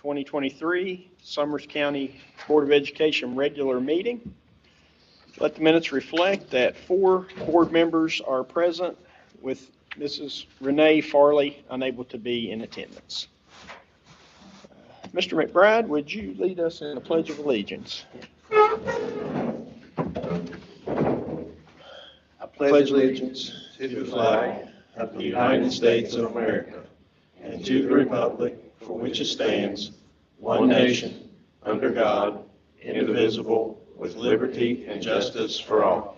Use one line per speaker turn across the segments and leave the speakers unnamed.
2023 Summers County Board of Education regular meeting. Let the minutes reflect that 4 board members are present, with Mrs. Renee Farley unable to be in attendance. Mr. McBride, would you lead us in the Pledge of Allegiance?
I pledge allegiance to the flag of the United States of America and to the republic for which it stands, one nation, under God, indivisible, with liberty and justice for all.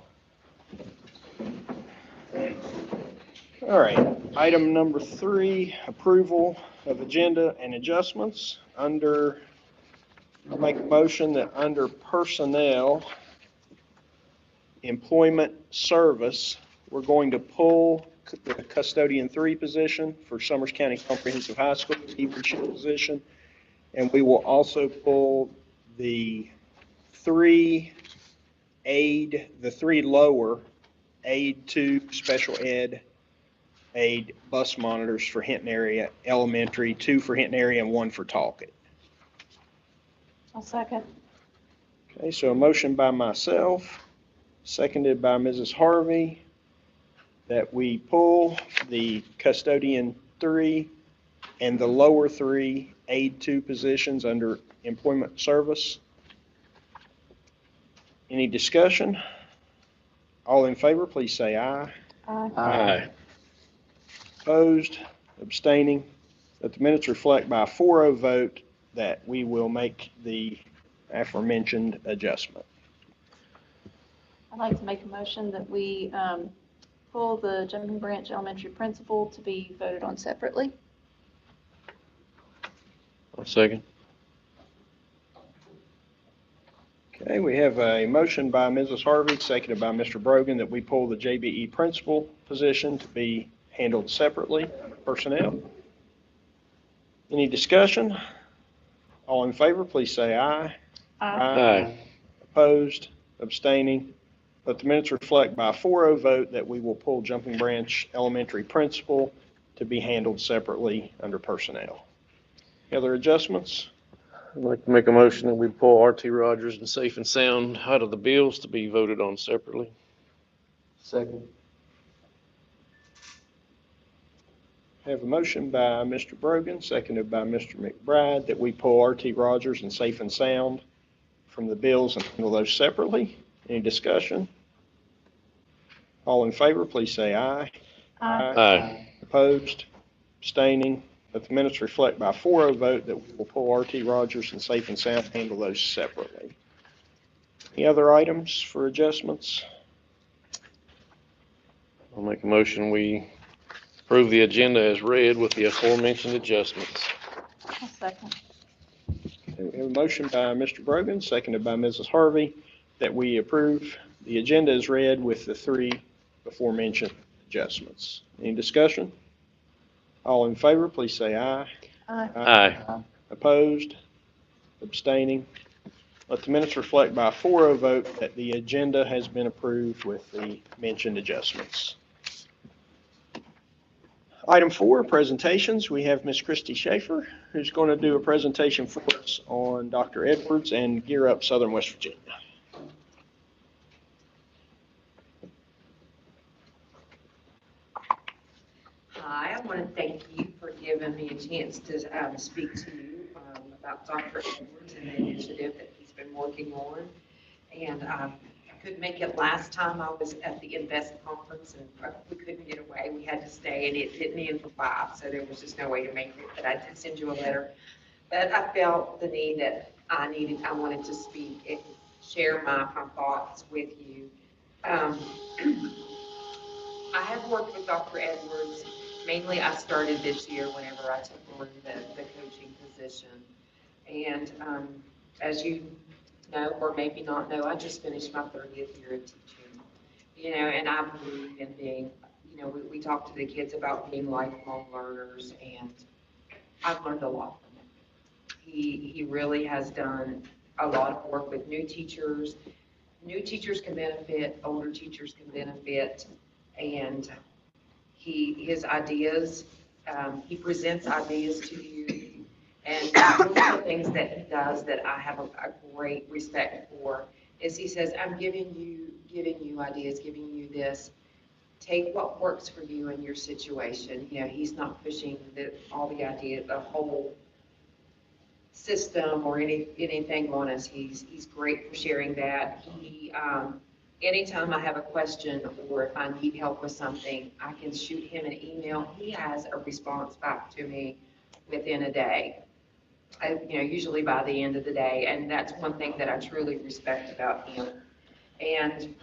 All right, item number 3, approval of agenda and adjustments. I'll make a motion that under personnel, employment service, we're going to pull the custodian 3 position for Summers County Comprehensive High School, teacher position, and we will also pull the 3 lower aid to special ed aid bus monitors for Hinton area elementary, 2 for Hinton area and 1 for Talcott.
I'll second.
Okay, so a motion by myself, seconded by Mrs. Harvey, that we pull the custodian 3 and the lower 3 aid 2 positions under employment service. Any discussion? All in favor, please say aye.
Aye.
Aye.
Opposed, abstaining. Let the minutes reflect by a 4-0 vote that we will make the aforementioned adjustment.
I'd like to make a motion that we pull the Jumping Branch Elementary principal to be voted on separately.
I'll second.
Okay, we have a motion by Mrs. Harvey, seconded by Mr. Brogan, that we pull the JBE principal position to be handled separately. Personnel. Any discussion? All in favor, please say aye.
Aye.
Opposed, abstaining. Let the minutes reflect by a 4-0 vote that we will pull Jumping Branch Elementary principal to be handled separately under personnel. Any other adjustments?
I'd like to make a motion that we pull R.T. Rogers and Safe and Sound out of the bills to be voted on separately.
Second.
Have a motion by Mr. Brogan, seconded by Mr. McBride, that we pull R.T. Rogers and Safe and Sound from the bills and handle those separately. Any discussion? All in favor, please say aye.
Aye.
Opposed? Abstaining? Let the minutes reflect by a 4-0 vote that we will pull R.T. Rogers and Safe and Sound and handle those separately. Any other items for adjustments?
I'll make a motion we approve the agenda as read with the aforementioned adjustments.
I'll second.
Okay, we have a motion by Mr. Brogan, seconded by Mrs. Harvey, that we approve the agenda as read with the 3 aforementioned adjustments. Any discussion? All in favor, please say aye.
Aye.
Aye.
Opposed? Abstaining? Let the minutes reflect by a 4-0 vote that the agenda has been approved with the mentioned adjustments. Item 4, presentations. We have Ms. Christy Schaefer, who's going to do a presentation for us on Dr. Edwards and Gear Up Southern West Virginia.
Hi, I want to thank you for giving me a chance to speak to you about Dr. Edwards and the initiative that he's been working on. And I couldn't make it last time. I was at the Invest conference and we couldn't get away. We had to stay and it didn't end for 5, so there was just no way to make it. But I did send you a letter. But I felt the need that I wanted to speak and share my thoughts with you. I have worked with Dr. Edwards. Mainly, I started this year whenever I took on the coaching position. And as you know, or maybe not know, I just finished my 30th year of teaching. And I believe in being, we talk to the kids about being lifelong learners, and I've learned a lot from him. He really has done a lot of work with new teachers. New teachers can benefit, older teachers can benefit, and his ideas, he presents ideas to you And one of the things that he does that I have a great respect for is he says, I'm giving you ideas, giving you this. Take what works for you in your situation. You know, he's not pushing all the ideas, the whole system or anything on us. He's great for sharing that. Anytime I have a question or if I need help with something, I can shoot him an email. He has a response back to me within a day. Usually by the end of the day, and that's one thing that I truly respect about him. And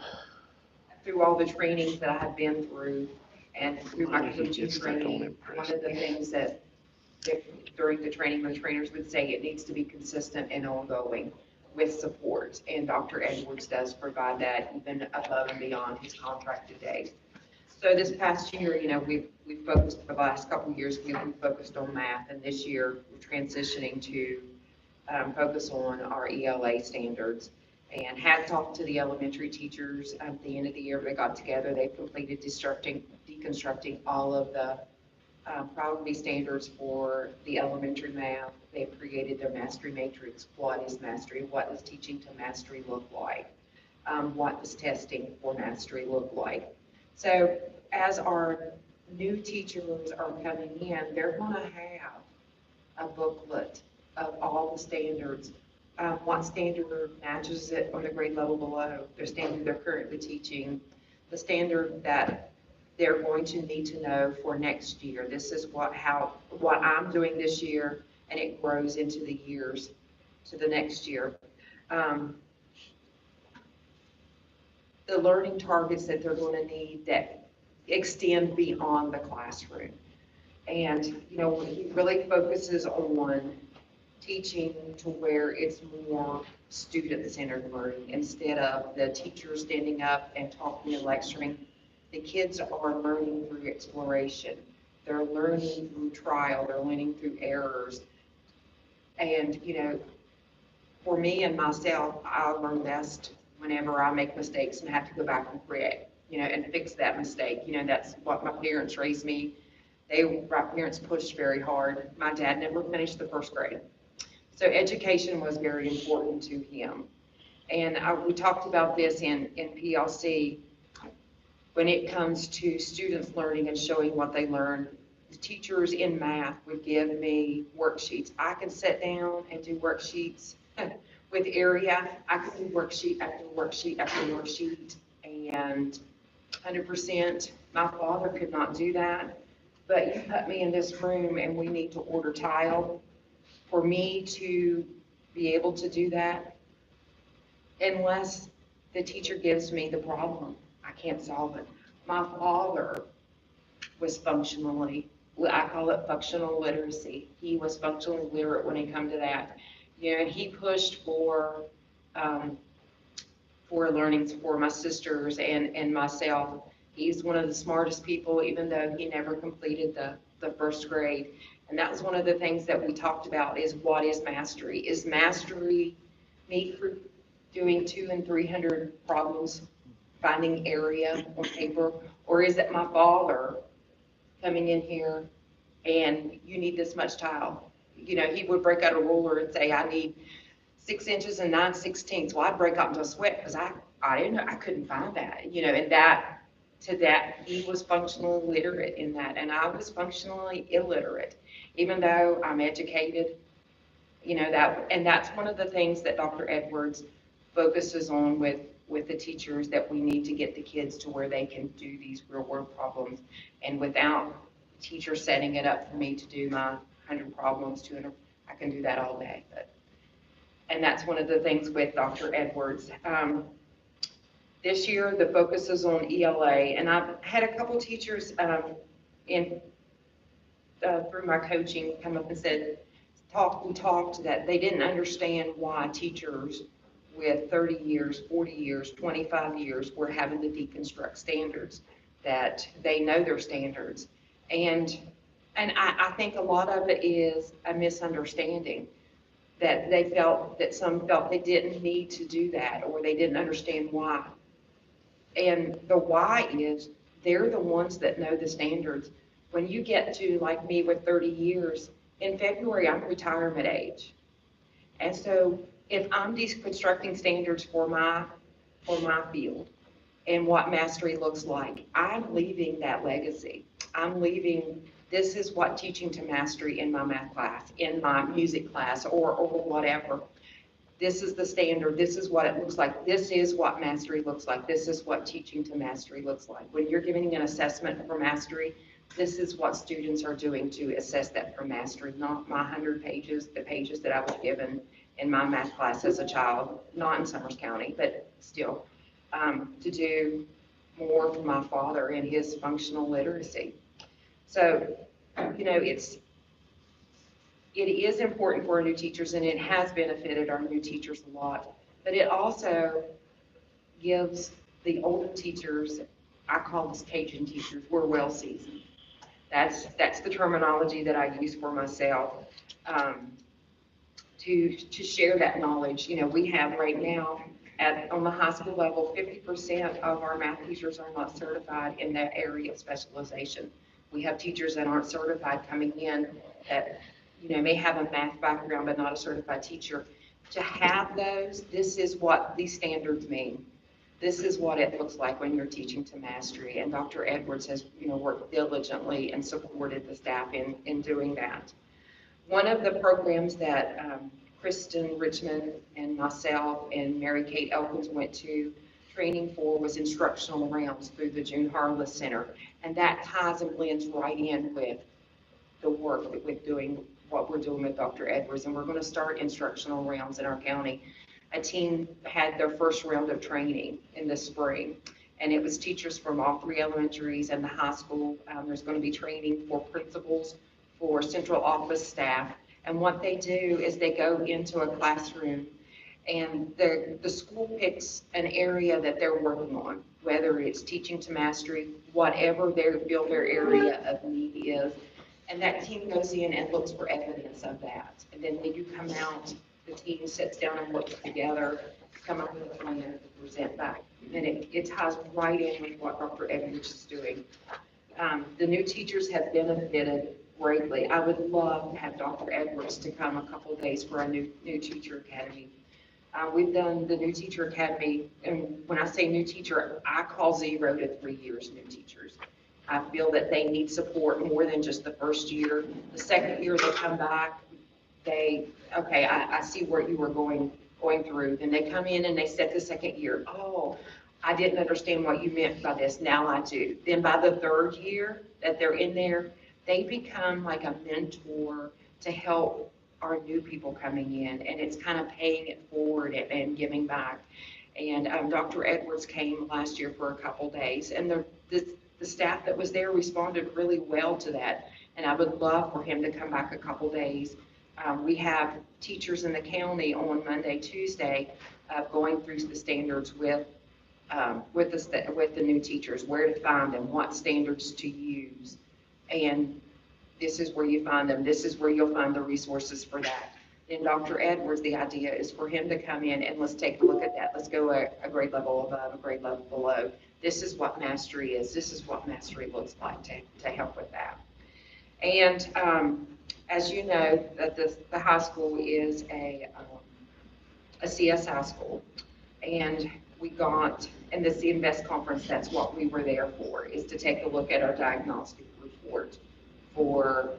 through all the trainings that I have been through and through my coaching training, one of the things that during the training, the trainers would say it needs to be consistent and ongoing with support. And Dr. Edwards does provide that even above and beyond his contracted days. So this past year, we've focused, for the last couple of years, we've focused on math, and this year we're transitioning to focus on our ELA standards. And had talked to the elementary teachers at the end of the year. They got together, they completed deconstructing all of the priority standards for the elementary math. They've created their mastery matrix. What is mastery? What does teaching to mastery look like? What does testing for mastery look like? So as our new teachers are coming in, they're going to have a booklet of all the standards. What standard matches it on the grade level below, the standard they're currently teaching, the standard that they're going to need to know for next year. This is what I'm doing this year, and it grows into the years to the next year. The learning targets that they're going to need that extend beyond the classroom. And, he really focuses on teaching to where it's more student-centered learning instead of the teacher standing up and talking and lecturing. The kids are learning through exploration. They're learning through trial. They're learning through errors. And, for me and myself, I learn best whenever I make mistakes and have to go back and correct, and fix that mistake. That's what my parents raised me. My parents pushed very hard. My dad never finished the first grade. So education was very important to him. And we talked about this in PLC. When it comes to students learning and showing what they learn, the teachers in math would give me worksheets. I can sit down and do worksheets with area. I can do worksheet after worksheet after worksheet, and 100%. My father could not do that. But you put me in this room and we need to order tile. For me to be able to do that, unless the teacher gives me the problem, I can't solve it. My father was functionally, I call it functional literacy. He was functionally literate when it come to that. He pushed for learnings for my sisters and myself. He's one of the smartest people, even though he never completed the first grade. And that was one of the things that we talked about is what is mastery? Is mastery me for doing 200 and 300 problems, finding area on paper? Or is it my father coming in here and you need this much tile? He would break out a ruler and say, I need 6 inches and 9/16. Well, I'd break out into a sweat because I didn't know, I couldn't find that, and he was functionally literate in that, and I was functionally illiterate. Even though I'm educated, and that's one of the things that Dr. Edwards focuses on with the teachers, that we need to get the kids to where they can do these real world problems, and without teachers setting it up for me to do my 100 problems, 200, I can do that all day. And that's one of the things with Dr. Edwards. This year, the focus is on ELA, and I've had a couple teachers through my coaching come up and said, we talked that they didn't understand why teachers with 30 years, 40 years, 25 years were having to deconstruct standards, that they know their standards. And I think a lot of it is a misunderstanding, that some felt they didn't need to do that, or they didn't understand why. And the why is they're the ones that know the standards. When you get to, like me with 30 years, In February, I'm retirement age. And so if I'm deconstructing standards for my field and what mastery looks like, I'm leaving that legacy. I'm leaving, this is what teaching to mastery in my math class, in my music class, or whatever. This is the standard. This is what it looks like. This is what mastery looks like. This is what teaching to mastery looks like. When you're giving an assessment for mastery, this is what students are doing to assess that for mastery, not my 100 pages, the pages that I was given in my math class as a child, not in Summers County, but still, to do more for my father and his functional literacy. So, you know, it is important for our new teachers, and it has benefited our new teachers a lot, but it also gives the older teachers, I call us Cajun teachers, we're well seasoned. That's the terminology that I use for myself, to share that knowledge. You know, we have right now on the high school level, 50% of our math teachers are not certified in that area of specialization. We have teachers that aren't certified coming in that, you know, may have a math background but not a certified teacher. To have those, this is what these standards mean. This is what it looks like when you're teaching to mastery. And Dr. Edwards has, you know, worked diligently and supported the staff in doing that. One of the programs that Kristen Richmond and myself and Mary Kate Elkins went to training for was instructional rounds through the June Harless Center. And that ties and blends right in with the work that we're doing, what we're doing with Dr. Edwards. And we're going to start instructional rounds in our county. A team had their first round of training in the spring, and it was teachers from all 3 elementaries and the high school. There's going to be training for principals, for central office staff, and what they do is they go into a classroom, and the school picks an area that they're working on, whether it's teaching to mastery, whatever their area of need is, and that team goes in and looks for evidence of that. And then when you come out, the team sits down and works together, come up with a plan to present back. And it ties right in with what Dr. Edwards is doing. The new teachers have benefited greatly. I would love to have Dr. Edwards to come a couple of days for our new teacher academy. We've done the new teacher academy, and when I say new teacher, I call 0 to 3 years new teachers. I feel that they need support more than just the first year. The second year they come back, okay, I see where you were going through. Then they come in and they set the second year. Oh, I didn't understand what you meant by this. Now I do. Then by the third year that they're in there, they become like a mentor to help our new people coming in. And it's kind of paying it forward and giving back. And Dr. Edwards came last year for a couple days, and the staff that was there responded really well to that. And I would love for him to come back a couple days. We have teachers in the county on Monday, Tuesday, going through the standards with the new teachers, where to find them, what standards to use. And this is where you find them. This is where you'll find the resources for that. Then Dr. Edwards, the idea is for him to come in and let's take a look at that. Let's go a grade level above, a grade level below. This is what mastery is. This is what mastery looks like to help with that. And as you know, that the high school is a CSI school, and we got, and this the Invest conference, that's what we were there for, is to take a look at our diagnostic report for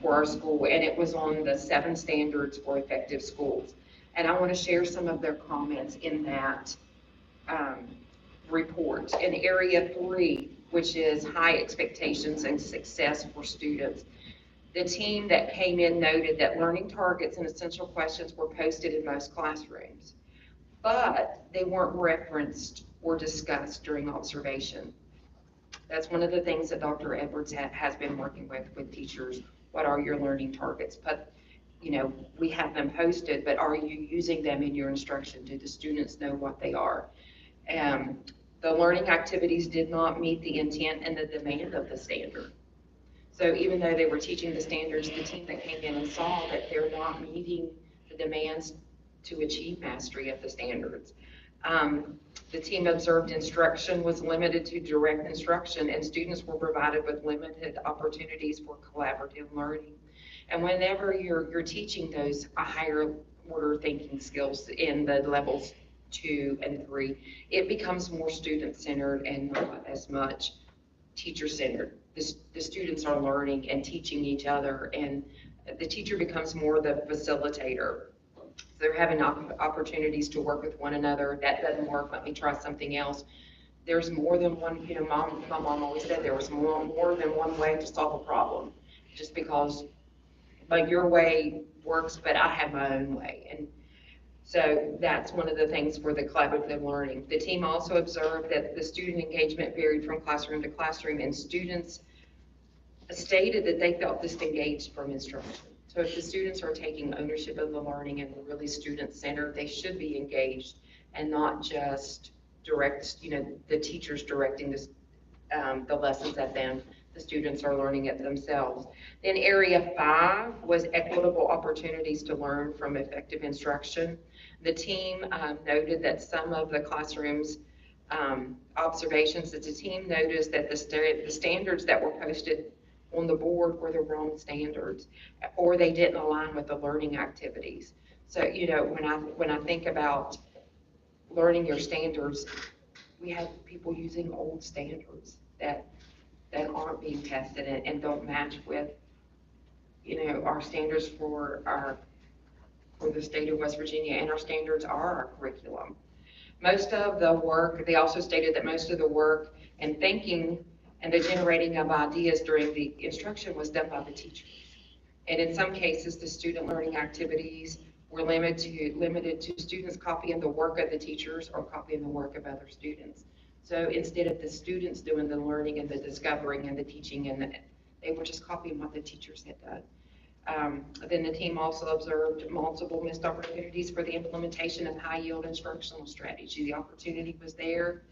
our school, and it was on the 7 standards for effective schools. And I want to share some of their comments in that report. In area 3, which is high expectations and success for students, the team that came in noted that learning targets and essential questions were posted in most classrooms, but they weren't referenced or discussed during observation. That's one of the things that Dr. Edwards has been working with teachers. What are your learning targets? But, you know, we have them posted, but are you using them in your instruction? Do the students know what they are? The learning activities did not meet the intent and the demand of the standard. So even though they were teaching the standards, the team that came in and saw that they're not meeting the demands to achieve mastery of the standards. The team observed instruction was limited to direct instruction, and students were provided with limited opportunities for collaborative learning. And whenever you're teaching those higher order thinking skills in the levels 2 and 3, it becomes more student-centered and not as much teacher-centered. The students are learning and teaching each other, and the teacher becomes more the facilitator. They're having opportunities to work with one another. That doesn't work, let me try something else. There's more than one, my mom always said there was more than one way to solve a problem. Just because like your way works, but I have my own way. And so that's one of the things for the collaborative learning. The team also observed that the student engagement varied from classroom to classroom, and students stated that they felt disengaged from instruction. So if the students are taking ownership of the learning and they're really student-centered, they should be engaged and not just direct, the teachers directing the lessons at them. The students are learning it themselves. Then area 5 was equitable opportunities to learn from effective instruction. The team noted that some of the classrooms observations that the team noticed that the standards that were posted on the board were the wrong standards, or they didn't align with the learning activities. So, when I think about learning your standards, we have people using old standards that aren't being tested and don't match with, our standards for the state of West Virginia, and our standards are our curriculum. Most of the work, they also stated that most of the work and thinking and the generating of ideas during the instruction was done by the teachers. And in some cases, the student learning activities were limited to students copying the work of the teachers or copying the work of other students. So instead of the students doing the learning and the discovering and the teaching, they were just copying what the teachers had done. Then the team also observed multiple missed opportunities for the implementation of high-yield instructional strategy. The opportunity was there.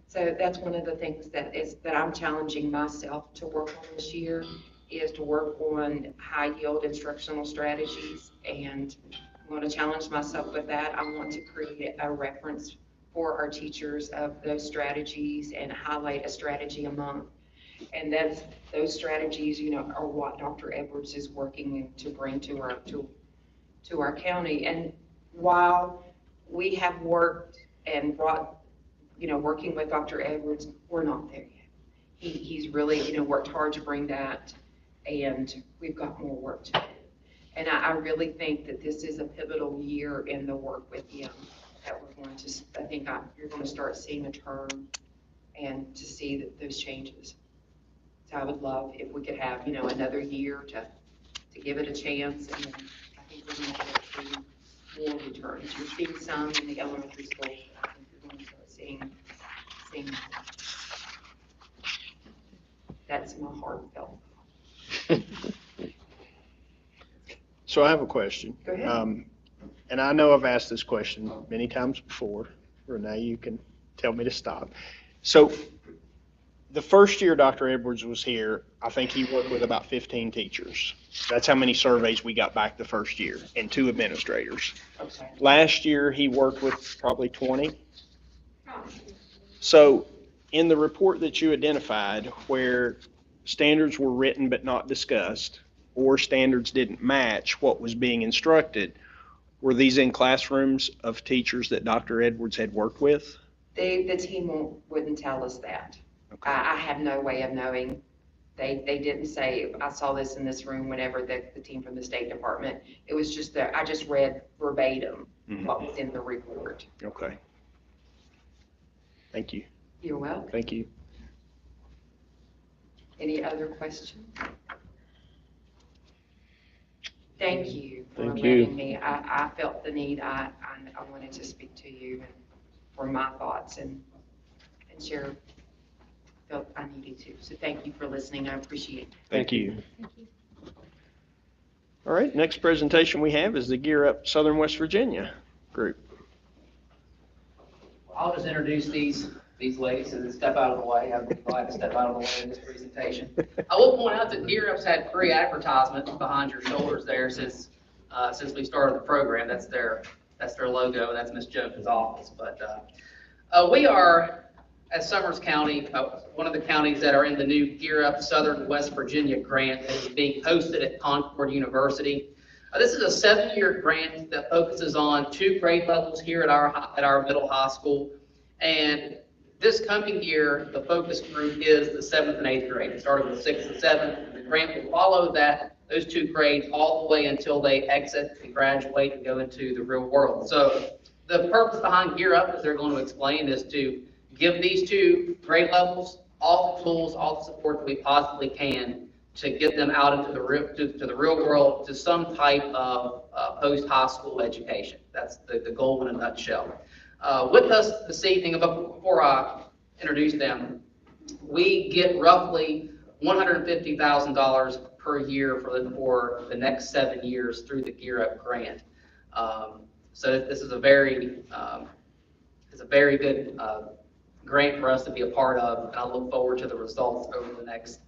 So that's one of the things that I'm challenging myself to work on this year, is to work on high-yield instructional strategies, and I'm going to challenge myself with that. I want to create a reference for our teachers of those strategies and highlight a strategy a month. And those strategies, are what Dr. Edwards is working to bring to our county. And while we have worked and brought, working with Dr. Edwards, we're not there yet. He's really, worked hard to bring that, and we've got more work to do. And I really think that this is a pivotal year in the work with him, that we're going to, I think you're going to start seeing a turn and to see those changes. So I would love if we could have, another year to give it a chance, and I think we're going to start seeing more returns. You're seeing some in the elementary school, but I think you're going to start seeing more. That's my heartfelt.
So I have a question.
Go ahead.
And I know I've asked this question many times before. Renee, you can tell me to stop. So the first year Dr. Edwards was here, I think he worked with about 15 teachers. That's how many surveys we got back the first year, and 2 administrators.
Okay.
Last year, he worked with probably 20. So in the report that you identified, where standards were written but not discussed, or standards didn't match what was being instructed, were these in classrooms of teachers that Dr. Edwards had worked with?
The team wouldn't tell us that.
Okay.
I have no way of knowing. They didn't say, I saw this in this room whenever the team from the State Department. It was just that I just read verbatim what was in the report.
Okay. Thank you.
You're welcome.
Thank you.
Any other questions? Thank you for
Thank you.
letting me. I felt the need. I wanted to speak to you and for my thoughts and share. Felt I needed to. So thank you for listening. I appreciate it.
Thank you.
Thank you.
All right, next presentation we have is the Gear Up Southern West Virginia group.
I'll just introduce these ladies and step out of the way. I'd be glad to step out of the way in this presentation. I will point out that Gear Up's had 3 advertisements behind your shoulders there since we started the program. That's their logo. That's Ms. Jones' office. But we are as Summers County, one of the counties that are in the new Gear Up Southern West Virginia grant that is being hosted at Concord University. This is a 7-year grant that focuses on 2 grade levels here at our middle high school. And this coming year, the focus group is the 7th and 8th grade, starting with 6th and 7th. The grant will follow those 2 grades all the way until they exit and graduate and go into the real world. So the purpose behind Gear Up, as they're going to explain, is to give these 2 grade levels all the tools, all the support that we possibly can to get them out into the real world, to some type of post-high school education. That's the goal in a nutshell. With us this evening, before I introduce them, we get roughly $150,000 per year for the next 7 years through the Gear Up grant. So this is a very good grant for us to be a part of, and I look forward to the results over the next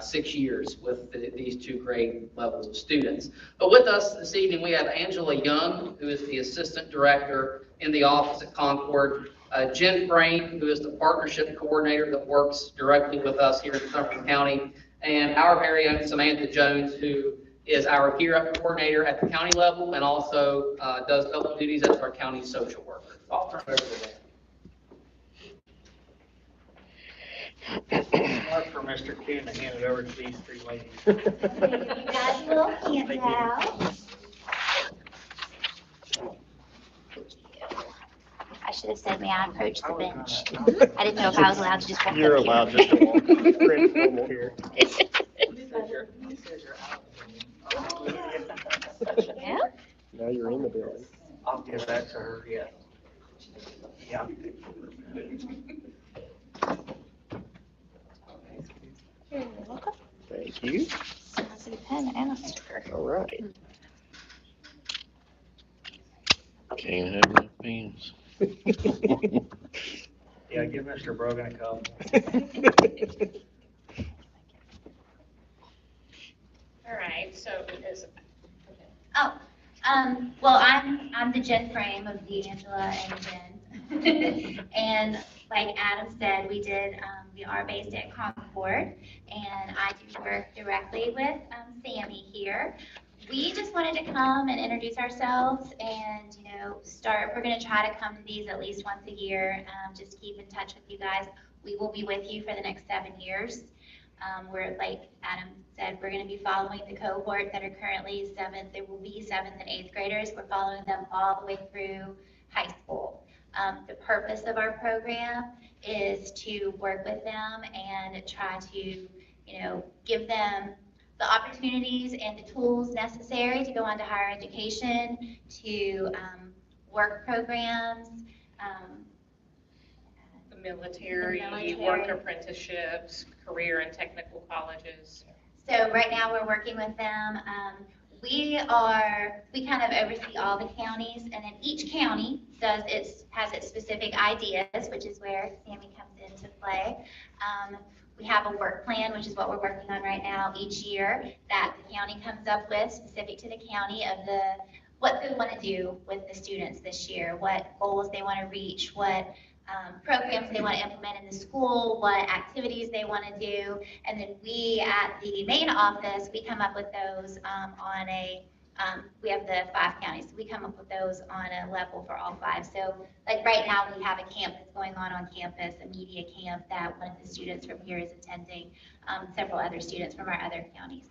6 years with these 2 grade levels of students. But with us this evening, we have Angela Young, who is the Assistant Director in the office at Concord, Jen Frame, who is the Partnership Coordinator that works directly with us here in Sumter County, and our very own Samantha Jones, who is our Gear Up Coordinator at the county level and also does double duties as our county social worker. I'll turn it over to them.
Mark for Mr. Kuhn to hand it over to these 3 ladies.
You guys will hand out. I should have said, may I approach the bench? I didn't know if I was allowed to just walk up here.
You're allowed just to walk. Print normal here.
Yeah.
Now you're in the building.
I'll give that to her, yeah. Yeah.
You're welcome.
Thank you.
I'll get a pen and a sticker.
All right.
Can't have enough pens.
Yeah, give Mr. Brogan a couple.
All right, so is
Oh, well, I'm the Jen Frame of D'Angela and Jen. And like Adam said, we are based at Concord, and I do work directly with Sammy here. We just wanted to come and introduce ourselves and, we're going to try to come to these at least once a year, just keep in touch with you guys. We will be with you for the next 7 years. We're, like Adam said, we're going to be following the cohort that are currently 7th. There will be 7th and 8th graders. We're following them all the way through high school. The purpose of our program is to work with them and try to, give them the opportunities and the tools necessary to go on to higher education, to work programs,
the military,
military.
work apprenticeships, career and technical colleges.
So right now we're working with them. We kind of oversee all the counties, and then each county has its specific ideas, which is where Sammy comes into play. We have a work plan, which is what we're working on right now each year, that the county comes up with specific to the county of what they want to do with the students this year, what goals they want to reach, what programs they want to implement in the school, what activities they want to do, and then we at the main office, we come up with those we have the 5 counties, so we come up with those on a level for all 5. So like right now we have a camp that's going on campus, a media camp that one of the students from here is attending, several other students from our other counties.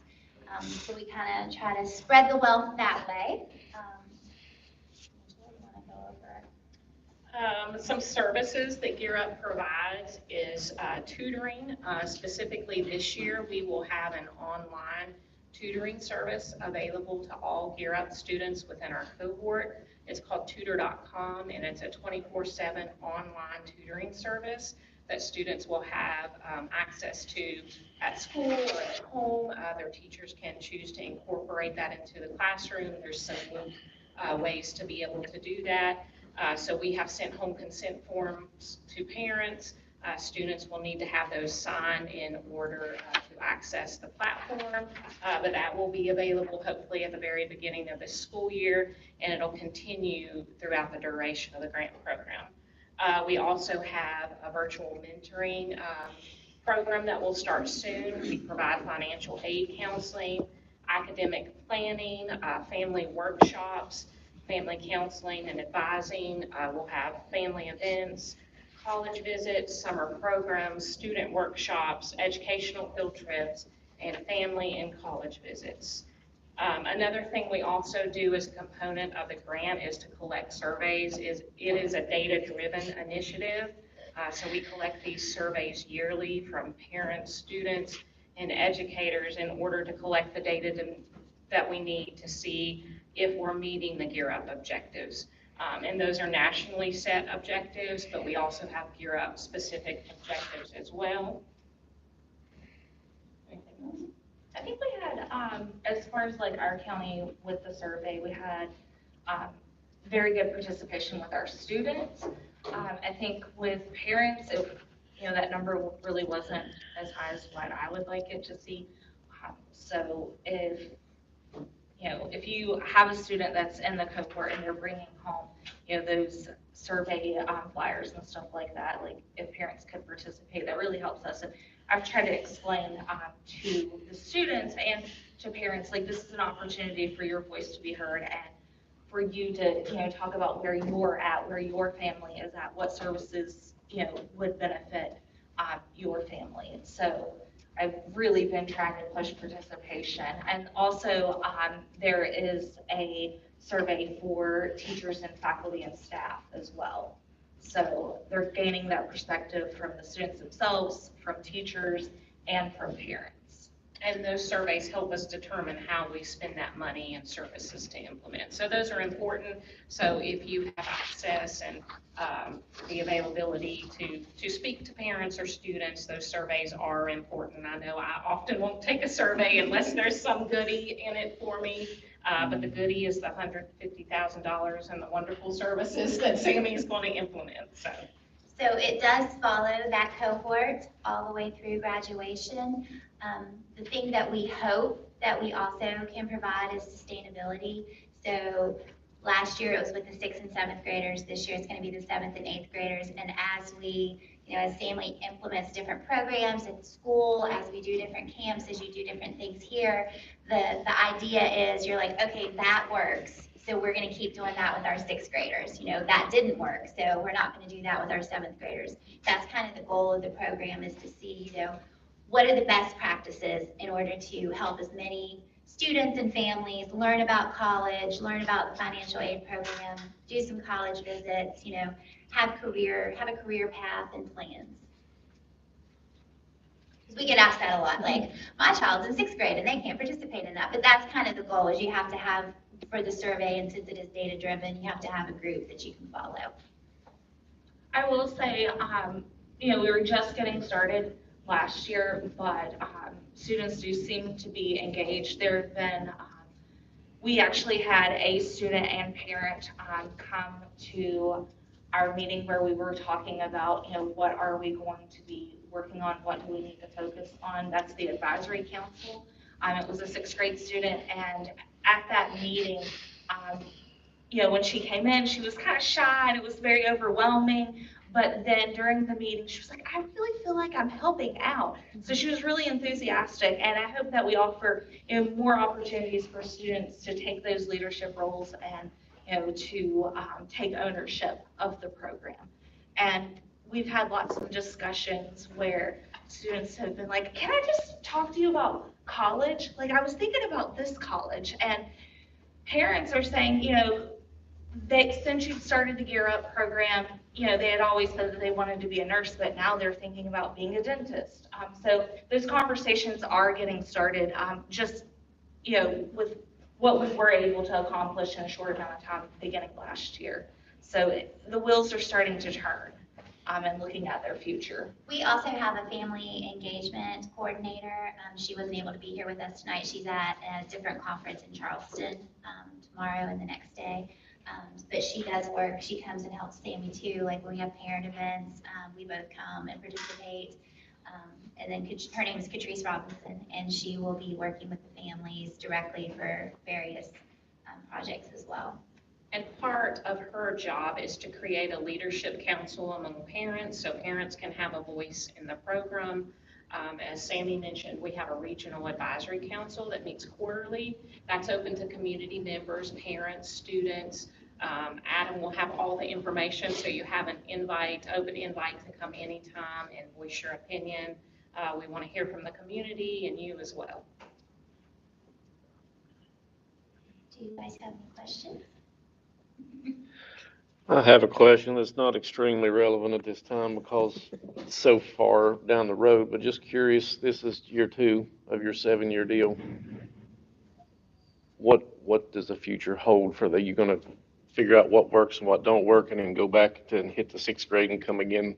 So we kind of try to spread the wealth that way.
Some services that Gear Up provides is tutoring. Specifically this year, we will have an online tutoring service available to all Gear Up students within our cohort. It's called tutor.com, and it's a 24/7 online tutoring service that students will have access to at school or at home. Their teachers can choose to incorporate that into the classroom. There's some ways to be able to do that. So we have sent home consent forms to parents. Students will need to have those signed in order to access the platform, but that will be available hopefully at the very beginning of this school year, and it'll continue throughout the duration of the grant program. We also have a virtual mentoring program that will start soon. We provide financial aid counseling, academic planning, family workshops, family counseling and advising. We'll have family events, college visits, summer programs, student workshops, educational field trips, and family and college visits. Another thing we also do as a component of the grant is to collect surveys. It is a data-driven initiative. So we collect these surveys yearly from parents, students, and educators in order to collect the data that we need to see if we're meeting the Gear Up objectives. And those are nationally set objectives, but we also have Gear Up specific objectives as well. Anything else?
I think we had, as far as like our county with the survey, we had very good participation with our students. I think with parents, that number really wasn't as high as what I would like it to see. So if you have a student that's in the cohort and they're bringing home, those survey flyers and stuff like that, like if parents could participate, that really helps us. And I've tried to explain to the students and to parents, like this is an opportunity for your voice to be heard and for you to, talk about where you're at, where your family is at, what services, would benefit your family. So I've really been trying to push participation. And also there is a survey for teachers and faculty and staff as well. So they're gaining that perspective from the students themselves, from teachers, and from parents.
And those surveys help us determine how we spend that money and services to implement. So those are important. So if you have access and the availability to speak to parents or students, those surveys are important. I know I often won't take a survey unless there's some goodie in it for me. But the goodie is the $150,000 and the wonderful services that Sammy's going to implement. So
it does follow that cohort all the way through graduation. The thing that we hope that we also can provide is sustainability. So last year it was with the 6th and 7th graders. This year it's going to be the 7th and 8th graders. And as we, as Stanley implements different programs at school, as we do different camps, as you do different things here, the idea is you're like, okay, that works. So we're going to keep doing that with our 6th graders. That didn't work. So we're not going to do that with our 7th graders. That's kind of the goal of the program, is to see, what are the best practices in order to help as many students and families learn about college, learn about the financial aid program, do some college visits, have a career path and plans. Because we get asked that a lot, like, my child's in 6th grade and they can't participate in that. But that's kind of the goal, is you have to have, for the survey, and since it is data driven, you have to have a group that you can follow.
I will say, we were just getting started last year, but students do seem to be engaged. There have been, we actually had a student and parent come to our meeting where we were talking about, what are we going to be working on, what do we need to focus on. That's the advisory council. It was a 6th grade student, and at that meeting, when she came in, she was kind of shy and it was very overwhelming. But then during the meeting, she was like, I really feel like I'm helping out. So she was really enthusiastic, and I hope that we offer more opportunities for students to take those leadership roles and to take ownership of the program. And we've had lots of discussions where students have been like, can I just talk to you about college? Like, I was thinking about this college, and parents are saying, since you started the Gear Up program, they had always said that they wanted to be a nurse, but now they're thinking about being a dentist. So those conversations are getting started, just, with what we were able to accomplish in a short amount of time beginning last year. So the wheels are starting to turn and looking at their future.
We also have a family engagement coordinator. She wasn't able to be here with us tonight. She's at a different conference in Charleston tomorrow and the next day. But she does work. She comes and helps Sammy too. Like, when we have parent events, we both come and participate. And then her name is Catrice Robinson, and she will be working with the families directly for various projects as well.
And part of her job is to create a leadership council among parents, so parents can have a voice in the program. As Sammy mentioned, we have a regional advisory council that meets quarterly. That's open to community members, parents, students. Adam will have all the information, so you have an open invite to come anytime and voice your opinion. We want to hear from the community and you as well.
Do you guys have any questions?
I have a question that's not extremely relevant at this time because it's so far down the road, but just curious, this is year 2 of your 7-year deal. What does the future hold for that? You gonna figure out what works and what don't work and then go back to and hit the 6th grade and come again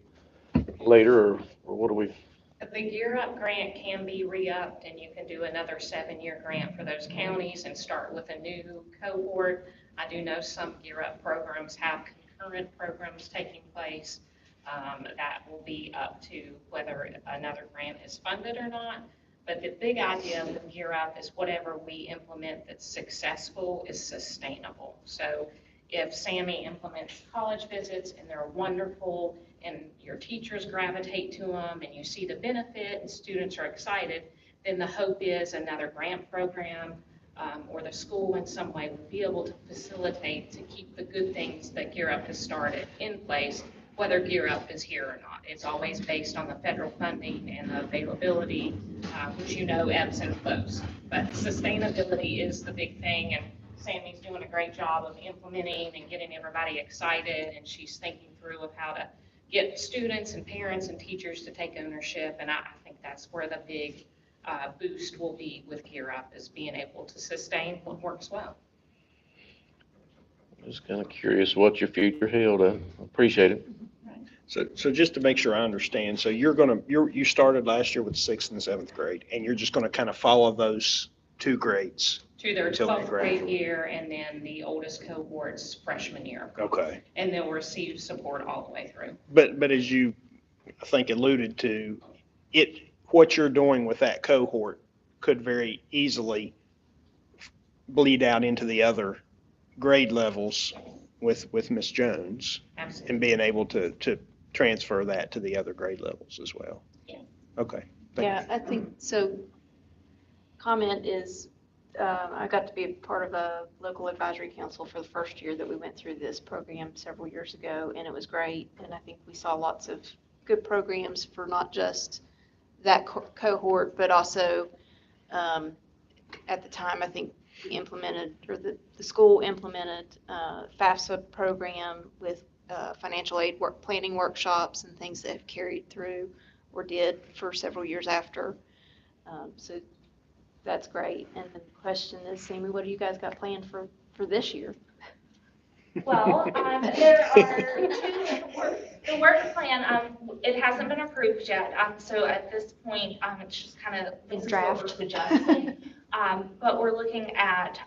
later, or what do we?
The Gear Up grant can be re-upped, and you can do another 7-year grant for those counties and start with a new cohort. I do know some Gear Up programs have concurrent programs taking place. That will be up to whether another grant is funded or not. But the big idea with Gear Up is whatever we implement that's successful is sustainable. So if Sammy implements college visits and they're wonderful and your teachers gravitate to them and you see the benefit and students are excited, then the hope is another grant program or the school in some way will be able to facilitate to keep the good things that Gear Up has started in place, whether Gear Up is here or not. It's always based on the federal funding and the availability, which you know ebbs and flows. But sustainability is the big thing, and Sammy's doing a great job of implementing and getting everybody excited, and she's thinking through of how to get students and parents and teachers to take ownership, and I think that's where the big boost will be with Gear Up, is being able to sustain what works well.
Just kind of curious what your future held. I appreciate it.
So just to make sure I understand, so you started last year with 6th and 7th grade, and you're just gonna kind of follow those 2 grades?
To their
Until they
12th grade
graduate.
year, and then the oldest cohort's freshman year.
Okay.
And they'll receive support all the way through.
But as you, I think, alluded to, what you're doing with that cohort could very easily bleed out into the other grade levels with Ms. Jones.
Absolutely.
And being able to transfer that to the other grade levels as well.
Yeah.
Okay.
Yeah, I think, so comment is, I got to be a part of a local advisory council for the first year that we went through this program several years ago, and it was great. And I think we saw lots of good programs for not just that cohort, but also at the time, I think we implemented, or the school implemented FAFSA program with financial aid planning workshops and things that have carried through or did for several years after. So that's great. And the question is, Sammy, what do you guys got planned for this year?
Well, there are the work plan, it hasn't been approved yet. So at this point, it's just kind of
In draft.
adjusting. But we're looking at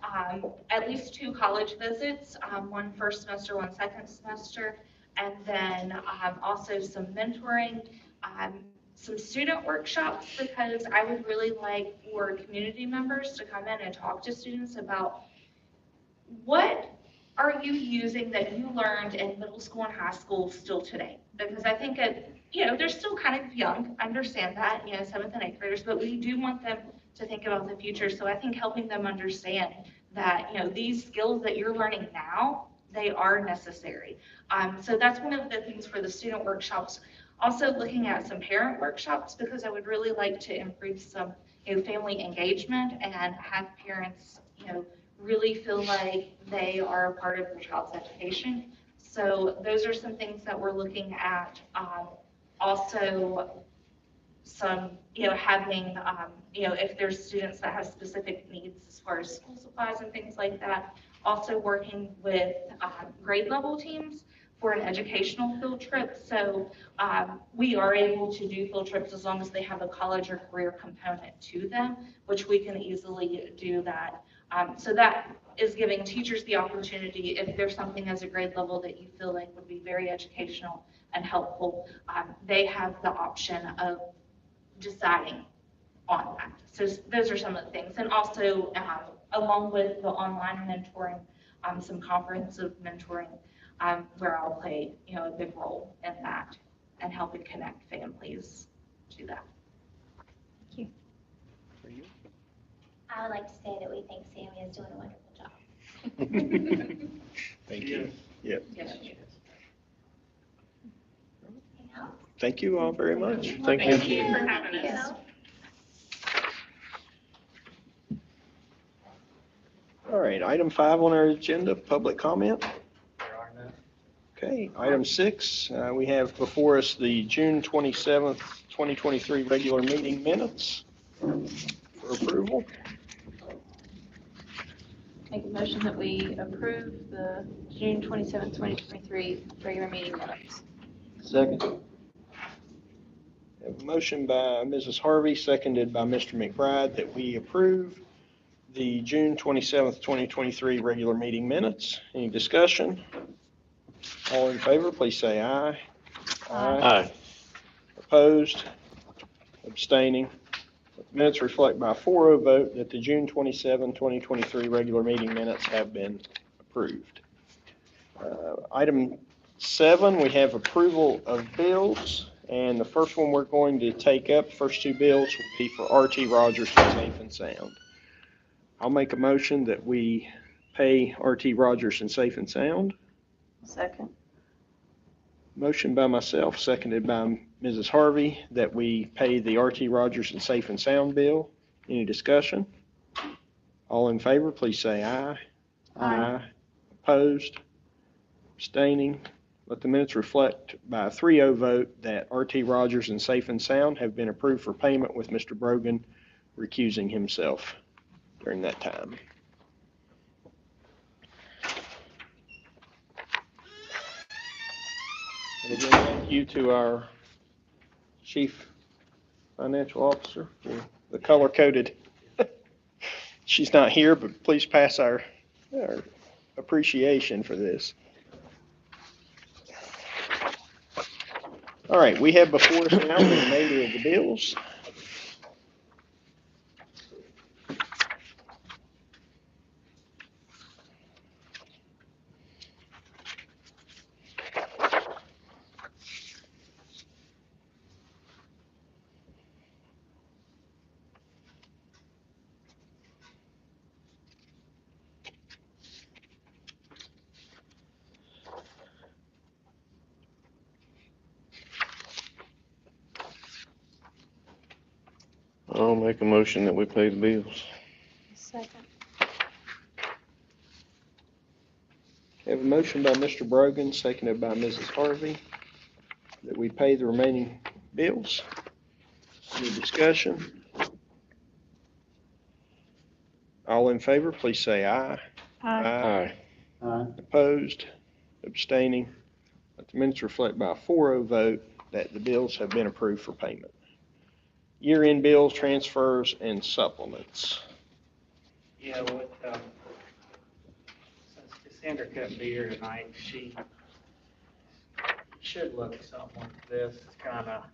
least 2 college visits, one first semester, one second semester, and then also some mentoring, some student workshops, because I would really like for community members to come in and talk to students about what are you using that you learned in middle school and high school still today? Because I think they're still kind of young, understand that, 7th and 8th graders, but we do want them to think about the future. So I think helping them understand that, these skills that you're learning now, they are necessary. So that's one of the things for the student workshops. Also looking at some parent workshops, because I would really like to improve some, family engagement and have parents, really feel like they are a part of their child's education. So those are some things that we're looking at. Also some, having, if there's students that have specific needs as far as school supplies and things like that. Also working with grade level teams for an educational field trip. So we are able to do field trips as long as they have a college or career component to them, which we can easily do that. So that is giving teachers the opportunity, if there's something as a grade level that you feel like would be very educational and helpful, they have the option of deciding on that. So those are some of the things. And also, along with the online mentoring, some comprehensive mentoring, where I'll play, a big role in that and helping connect families to that.
I would like to say that we think Sammy is doing a wonderful job.
Thank you. Yep.
Yes.
Anything else?
Thank you all very much.
Thank you.
Thank you for having
Thank
us.
you.
All right, item 5 on our agenda, public comment.
There are none.
Okay, item 6, we have before us the June 27th, 2023 regular meeting minutes for approval.
Make a motion that we approve the June 27th, 2023 regular meeting minutes.
Second.
Have a motion by Mrs. Harvey, seconded by Mr. McBride, that we approve the June 27th, 2023 regular meeting minutes. Any discussion? All in favor, please say aye.
Aye.
Opposed? Abstaining? Let the minutes reflect by a 4-0 vote that the June 27, 2023 regular meeting minutes have been approved. Item 7, we have approval of bills, and the first one we're going to take up, first 2 bills, will be for R.T. Rogers and Safe and Sound. I'll make a motion that we pay R.T. Rogers and Safe and Sound.
Second.
Motion by myself, seconded by Mrs. Harvey, that we pay the R.T. Rogers and Safe and Sound bill. Any discussion? All in favor, please say aye.
Aye.
Opposed? Abstaining? Let the minutes reflect by a 3-0 vote that R.T. Rogers and Safe and Sound have been approved for payment, with Mr. Brogan recusing himself during that time. And again, thank you to our Chief Financial Officer for the color-coded. She's not here, but please pass our appreciation for this. All right, we have before us now the remainder of the bills.
I'll make a motion that we pay the bills.
Second.
Have a motion by Mr. Brogan, seconded by Mrs. Harvey, that we pay the remaining bills. Any discussion? All in favor, please say aye.
Aye.
Opposed? Abstaining? Let the minutes reflect by a 4-0 vote that the bills have been approved for payment. Year-end bills, transfers, and supplements.
Yeah, since Cassandra couldn't be here tonight, she should look something like this. It's kind of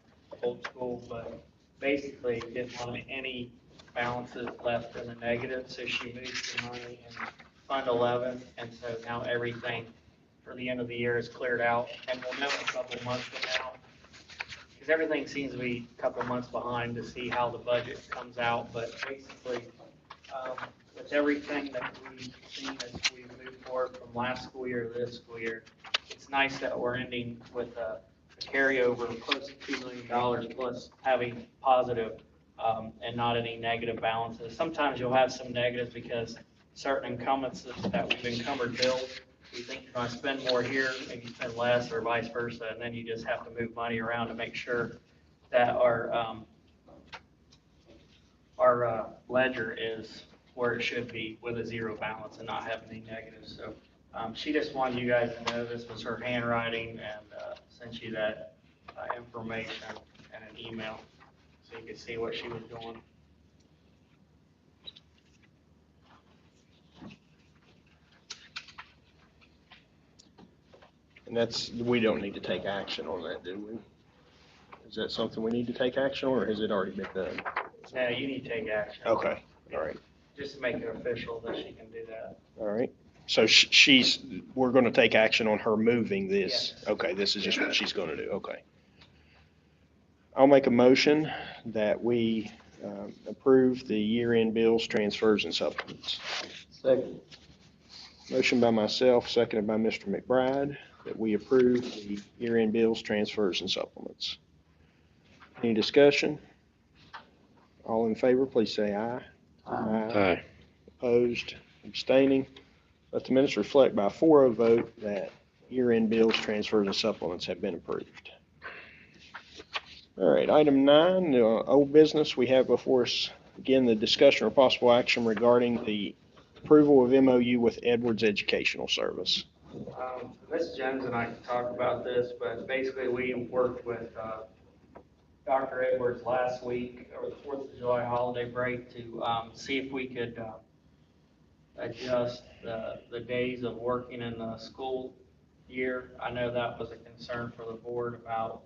old school, but basically didn't want any balances left in the negative, so she moved the money in Fund 11, and so now everything for the end of the year is cleared out, and we'll know in a couple months from now, because everything seems to be a couple months behind to see how the budget comes out, but basically, with everything that we've seen as we move forward from last school year to this school year, it's nice that we're ending with a carryover of close to $2 million plus having positive and not any negative balances. Sometimes you'll have some negatives because certain encumbrances that we've encumbered bills, you think you're going to spend more here and you spend less, or vice versa, and then you just have to move money around to make sure that our ledger is where it should be with a 0 balance and not having any negatives. So she just wanted you guys to know this was her handwriting, and sent you that information in an email so you could see what she was doing.
And we don't need to take action on that, do we? Is that something we need to take action on, or has it already been done?
Yeah, you need to take action.
Okay, all right,
Just to make it official that she can do that.
all right. So we're going to take action on her moving this?
Yes.
Okay, this is just what she's going to do, okay. I'll make a motion that we approve the year-end bills, transfers, and supplements.
Second.
Motion by myself, seconded by Mr. McBride, that we approve the year-end bills, transfers, and supplements. Any discussion? All in favor, please say aye.
Aye.
Opposed, abstaining. Let the minutes reflect by a 4-0 vote that year-end bills, transfers, and supplements have been approved. All right, item 9, old business, we have before us, again, the discussion or possible action regarding the approval of MOU with Edwards Educational Service.
Ms. Jones and I can talk about this, but basically we worked with Dr. Edwards last week over the 4th of July holiday break to see if we could adjust the days of working in the school year. I know that was a concern for the board about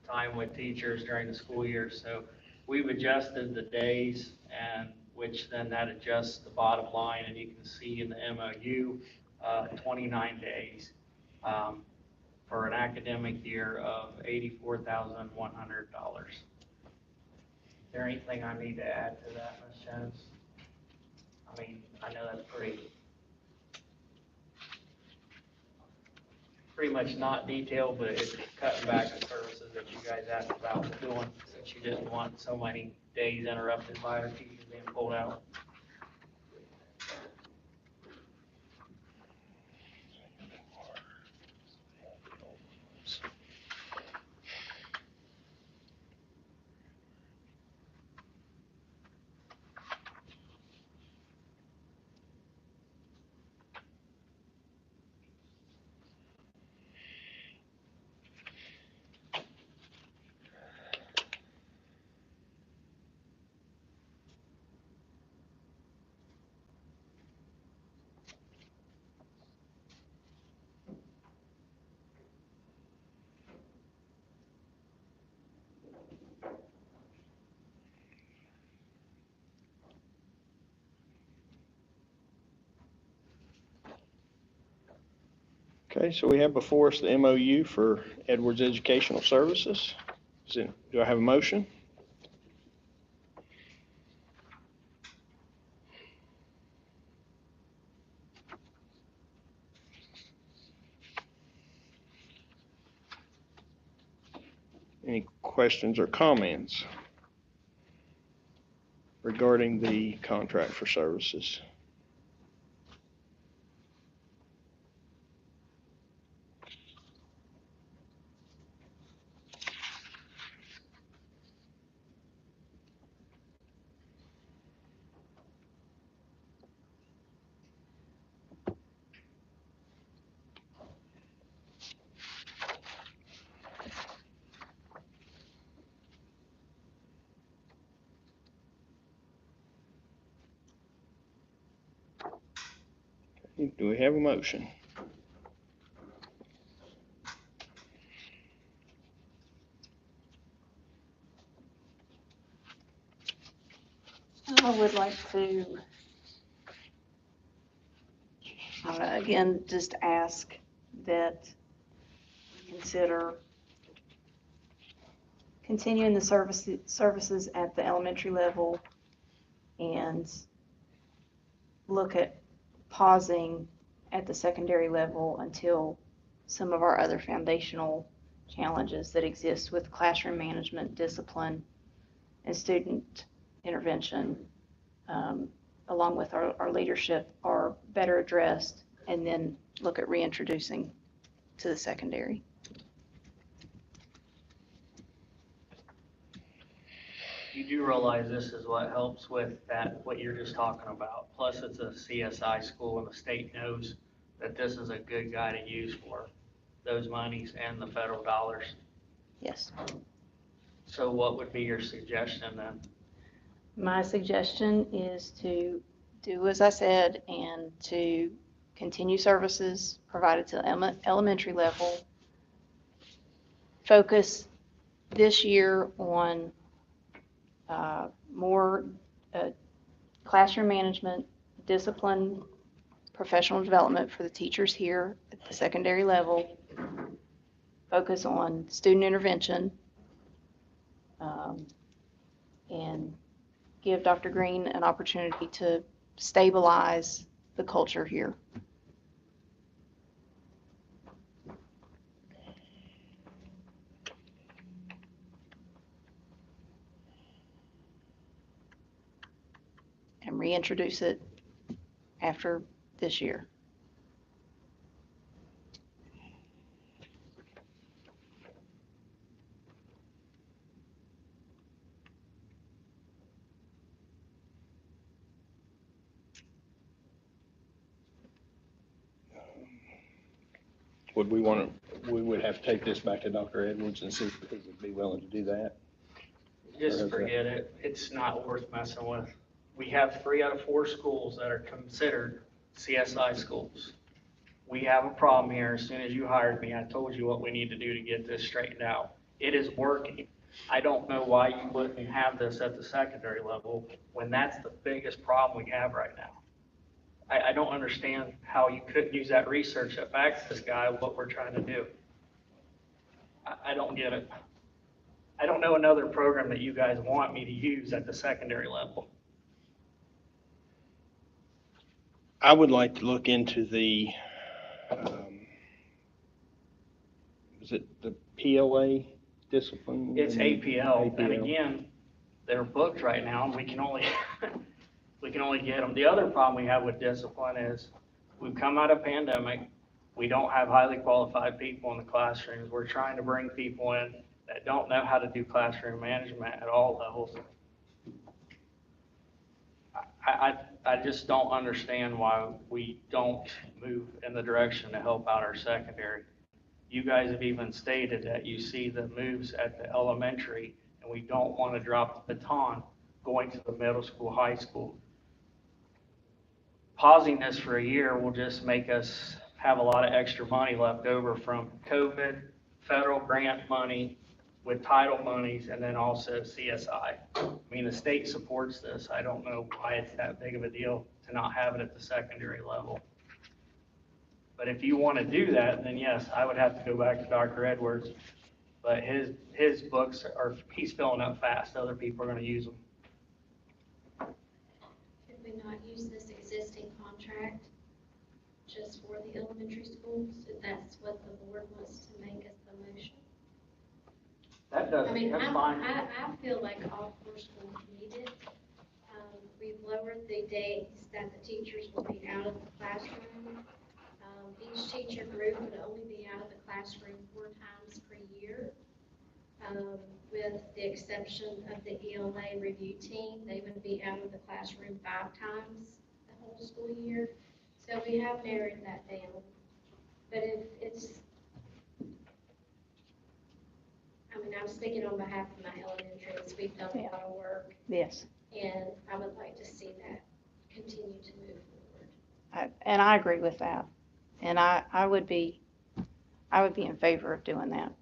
time with teachers during the school year. So we've adjusted the days, and which then that adjusts the bottom line, and you can see in the MOU, 29 days for an academic year of $84,100. Is there anything I need to add to that, Ms. Jones? I mean, I know that's pretty much not detailed, but it's cutting back the services that you guys asked about doing, since you didn't want so many days interrupted by our teachers being pulled out.
Okay, so we have before us the MOU for Edwards Educational Services. Do I have a motion? Any questions or comments regarding the contract for services? Do we have a motion?
I would like to, again, just ask that we consider continuing the services at the elementary level and look at pausing at the secondary level until some of our other foundational challenges that exist with classroom management, discipline, and student intervention, along with our leadership, are better addressed, and then look at reintroducing to the secondary.
You do realize this is what helps with that, what you're just talking about. Plus, it's a CSI school, and the state knows that this is a good guy to use for those monies and the federal dollars.
Yes.
So what would be your suggestion then?
My suggestion is to do as I said and to continue services provided to elementary level. Focus this year on more classroom management, discipline professional development for the teachers here at the secondary level, focus on student intervention, and give Dr. Green an opportunity to stabilize the culture here. And reintroduce it after this year.
Would we we would have to take this back to Dr. Edwards and see if he would be willing to do that?
Just forget it. It's not worth messing with. We have 3 out of 4 schools that are considered CSI schools. We have a problem here. As soon as you hired me, I told you what we need to do to get this straightened out. It is working. I don't know why you wouldn't have this at the secondary level when that's the biggest problem we have right now. I don't understand how you couldn't use that research that backs this guy what we're trying to do. I don't get it. I don't know another program that you guys want me to use at the secondary level.
I would like to look into the, is it the PLA discipline?
It's APL, and
APL.
again, they're booked right now, and we can only get them. The other problem we have with discipline is we've come out of pandemic. We don't have highly qualified people in the classrooms. We're trying to bring people in that don't know how to do classroom management at all levels. I just don't understand why we don't move in the direction to help out our secondary. You guys have even stated that you see the moves at the elementary, and we don't want to drop the baton going to the middle school, high school. Pausing this for a year will just make us have a lot of extra money left over from COVID, federal grant money, with title monies, and then also CSI. I mean, the state supports this. I don't know why it's that big of a deal to not have it at the secondary level. But if you want to do that, then yes, I would have to go back to Dr. Edwards. But his books are, he's filling up fast. Other people are going to use them.
Could we not use this existing contract just for the elementary schools, if that's what the board wants to make as the motion?
That doesn't,
I mean,
that's
I
fine.
feel like all 4 schools need it. We've lowered the days that the teachers will be out of the classroom. Each teacher group would only be out of the classroom 4 times per year. With the exception of the ELA review team, they would be out of the classroom 5 times the whole school year. So we have narrowed that down. But if it's, I mean, I'm speaking on behalf of my elementaries. We've done a lot of work,
Yes.
and I would like to see that continue to move forward.
And I agree with that. And I would be in favor of doing that.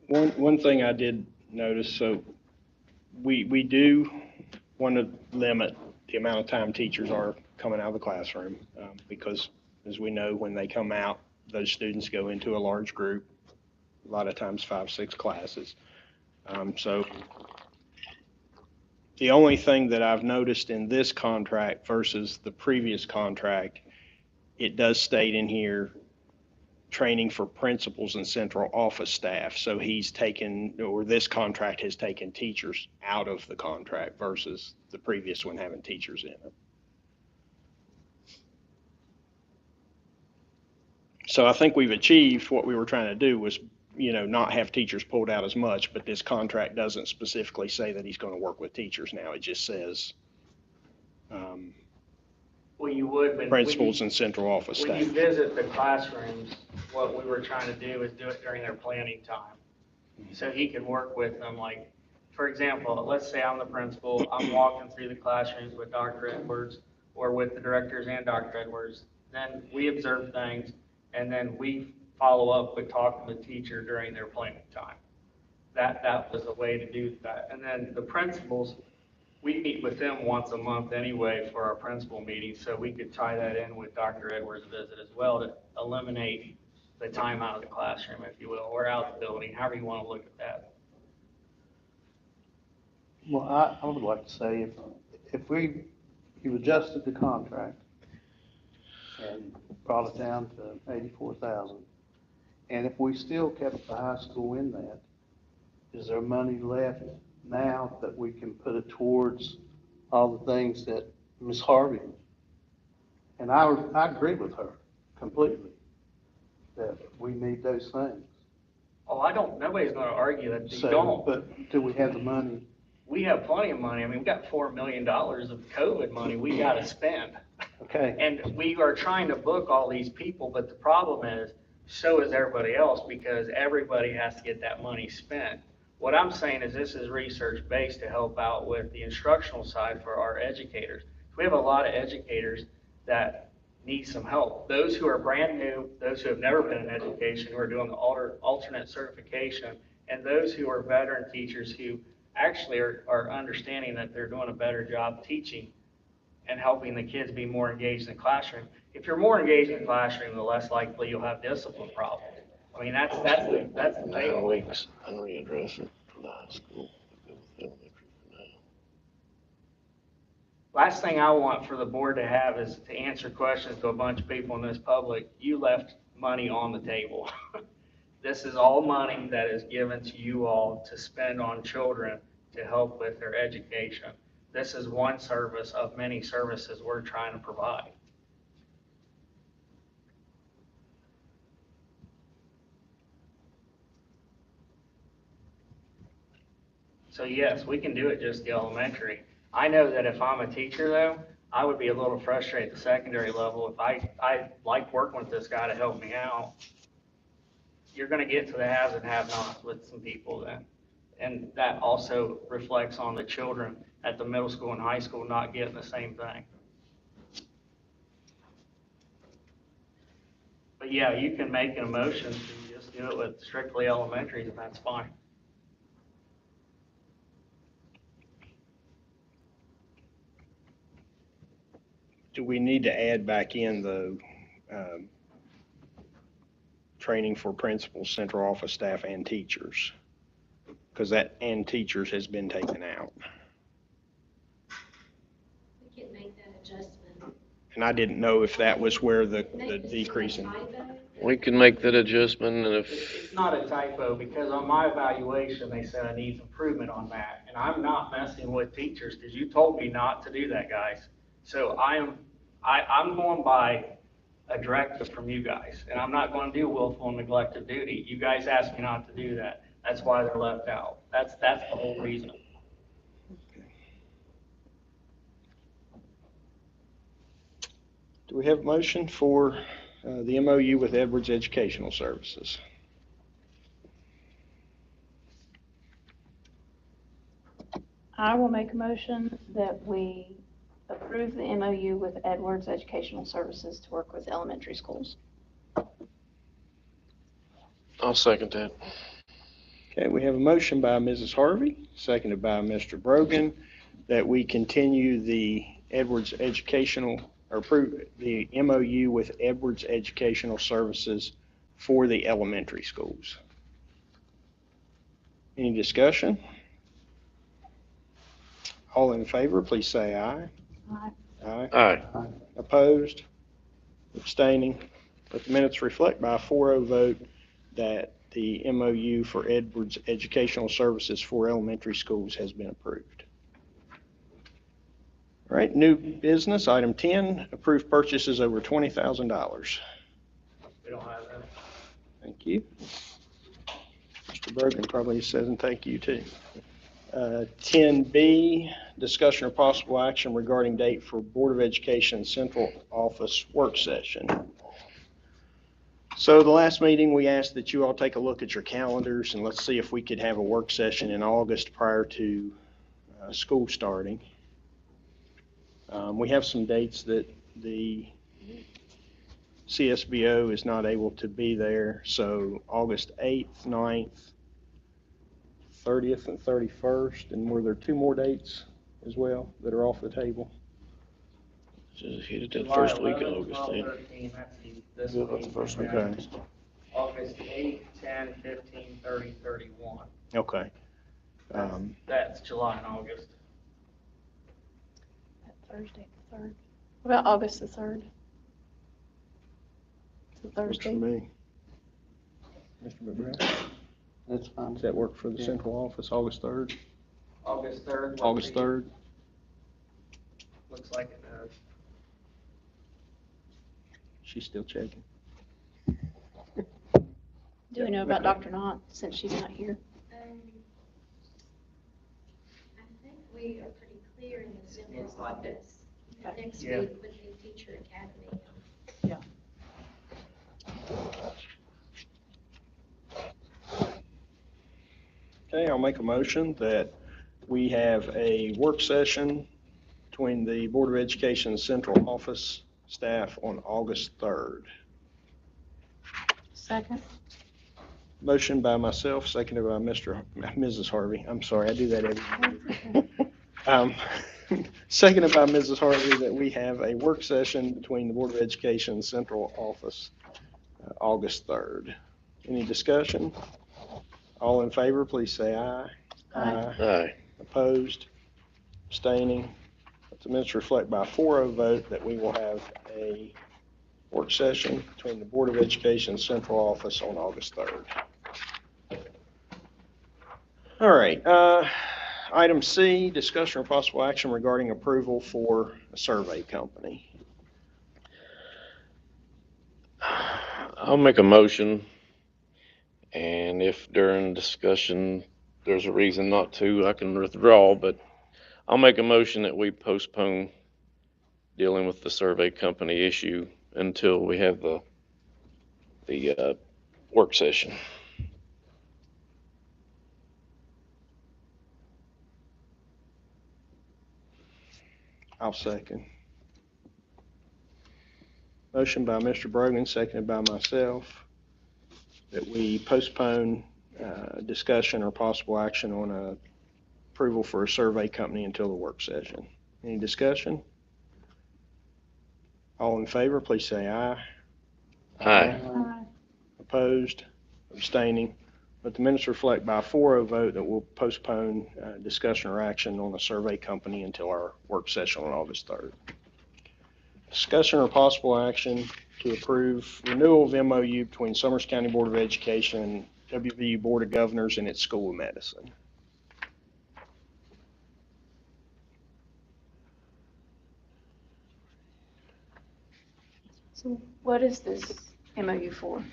One thing I did notice, so we do want to limit the amount of time teachers are coming out of the classroom, because as we know, when they come out, those students go into a large group, a lot of times 5, 6 classes. So the only thing that I've noticed in this contract versus the previous contract, it does state in here, training for principals and central office staff. So he's taken, or this contract has taken teachers out of the contract versus the previous one having teachers in it. So I think we've achieved what we were trying to do was, not have teachers pulled out as much, but this contract doesn't specifically say that he's going to work with teachers now. It just says
Well, you would, but
principals and central office
when you
staff.
visit the classrooms, what we were trying to do is do it during their planning time. So he could work with them, like, for example, let's say I'm the principal, I'm walking through the classrooms with Dr. Edwards or with the directors and Dr. Edwards. Then we observe things, and then we follow up with talking to the teacher during their planning time. That was a way to do that. And then the principals, we meet with them once a month anyway for our principal meeting, so we could tie that in with Dr. Edwards' visit as well to eliminate the time out of the classroom, if you will, or out of the building, however you want to look at that.
Well, I would like to say if you adjusted the contract and brought it down to 84,000, and if we still kept the high school in that, is there money left now that we can put it towards all the things that Ms. Harvey, and I agree with her completely, that we need those things.
Oh, nobody's going to argue that they
So,
don't.
but do we have the money?
We have plenty of money. I mean, we've got $4 million of COVID money we got to spend.
Okay.
And we are trying to book all these people, but the problem is, so is everybody else, because everybody has to get that money spent. What I'm saying is this is research-based to help out with the instructional side for our educators. We have a lot of educators that need some help. Those who are brand new, those who have never been in education, who are doing the alternate certification, and those who are veteran teachers who actually are understanding that they're doing a better job teaching and helping the kids be more engaged in the classroom. If you're more engaged in the classroom, the less likely you'll have discipline problems. I mean, that's the
9
thing.
weeks and readdress it for the high school. Go with elementary for now.
Last thing I want for the board to have is to answer questions to a bunch of people in this public. You left money on the table. This is all money that is given to you all to spend on children to help with their education. This is one service of many services we're trying to provide. So yes, we can do it just the elementary. I know that if I'm a teacher though, I would be a little frustrated at the secondary level. If I like working with this guy to help me out, you're gonna get to the haves and have-nots with some people then. And that also reflects on the children at the middle school and high school not getting the same thing. But yeah, you can make an emotion to just do it with strictly elementaries, and that's fine.
Do we need to add back in the training for principals, central office staff, and teachers? Because that "and teachers" has been taken out.
We can make that adjustment.
And I didn't know if that was where the
Maybe it's
decrease in.
a typo.
We can make that adjustment, and
It's not a typo, because on my evaluation, they said I need improvement on that. And I'm not messing with teachers, because you told me not to do that, guys. So I'm going by a directive from you guys, and I'm not going to do willful and neglected duty. You guys asked me not to do that. That's why they're left out. That's the whole reason.
Do we have a motion for the MOU with Edwards Educational Services?
I will make a motion that we approve the MOU with Edwards Educational Services to work with elementary schools.
I'll second that.
Okay, we have a motion by Mrs. Harvey, seconded by Mr. Brogan, that we continue the Edwards Educational, or approve the MOU with Edwards Educational Services for the elementary schools. Any discussion? All in favor, please say aye.
Aye.
Aye.
Aye.
Opposed? Abstaining? Let the minutes reflect by a 4-0 vote that the MOU for Edwards Educational Services for elementary schools has been approved. All right, new business, item 10, approved purchases over $20,000.
We don't have that.
Thank you. Mr. Brogan probably says and thank you too. 10B, discussion or possible action regarding date for Board of Education Central Office work session. So the last meeting, we asked that you all take a look at your calendars and let's see if we could have a work session in August prior to school starting. We have some dates that the CSBO is not able to be there, so August 8th, 9th, 30th, and 31st, and were there two more dates as well that are off the table?
Just hit it that
July
first week of
11,
August
12,
then.
13, that's this
Yeah, that's
week.
the first
and
week.
then
Okay.
August 8, 10, 15, 30, 31.
Okay.
That's, that's July and August.
That Thursday, the 3rd. What about August the 3rd? It's a
Works for
Thursday.
me. Mr. McBride,
That's fine.
does that work for the
Yeah.
central office, August 3rd?
August 3rd.
August 3rd?
Looks like it does.
She's still checking.
Do we know about Dr. Knott, since she's not here?
I think we are pretty clear in the central
It's like
office.
Okay.
Next
Yeah.
week with the teacher academy.
Okay, I'll make a motion that we have a work session between the Board of Education Central Office staff on August 3rd.
Second.
Motion by myself, seconded by Mrs. Harvey. I'm sorry, I do that every year. Seconded by Mrs. Harvey that we have a work session between the Board of Education Central Office, August 3rd. Any discussion? All in favor, please say aye.
Aye.
Aye.
Opposed? Abstaining? Let the minutes reflect by a 4-0 vote that we will have a work session between the Board of Education Central Office on August 3rd. All right, item C, discussion or possible action regarding approval for a survey company.
I'll make a motion, and if during discussion there's a reason not to, I can withdraw, but I'll make a motion that we postpone dealing with the survey company issue until we have the work session.
I'll second. Motion by Mr. Brogan, seconded by myself, that we postpone discussion or possible action on approval for a survey company until the work session. Any discussion? All in favor, please say aye.
Aye.
Opposed? Abstaining? Let the minutes reflect by a 4-0 vote that we'll postpone discussion or action on the survey company until our work session on August 3rd. Discussion or possible action to approve renewal of MOU between Summers County Board of Education and WVU Board of Governors and its School of Medicine.
So what is this MOU for?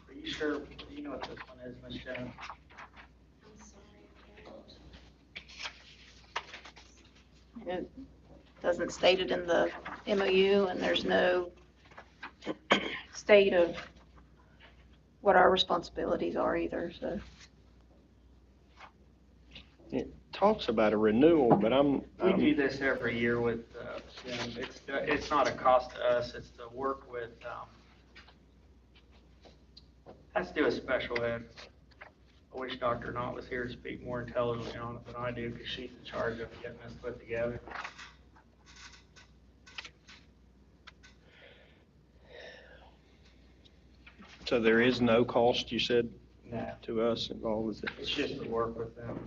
Are you sure, do you know what this one is, Ms. Jones?
I'm sorry. I don't.
It doesn't state it in the MOU, and there's no state of what our responsibilities are either, so.
Talks about a renewal, but
We do this every year with, it's not a cost to us, it's to work with, has to do with special ed. I wish Dr. Knott was here to speak more intelligently on it than I do, because she's in charge of getting this put together.
So there is no cost, you said,
No,
to us involved with
it's
this?
just to work with them.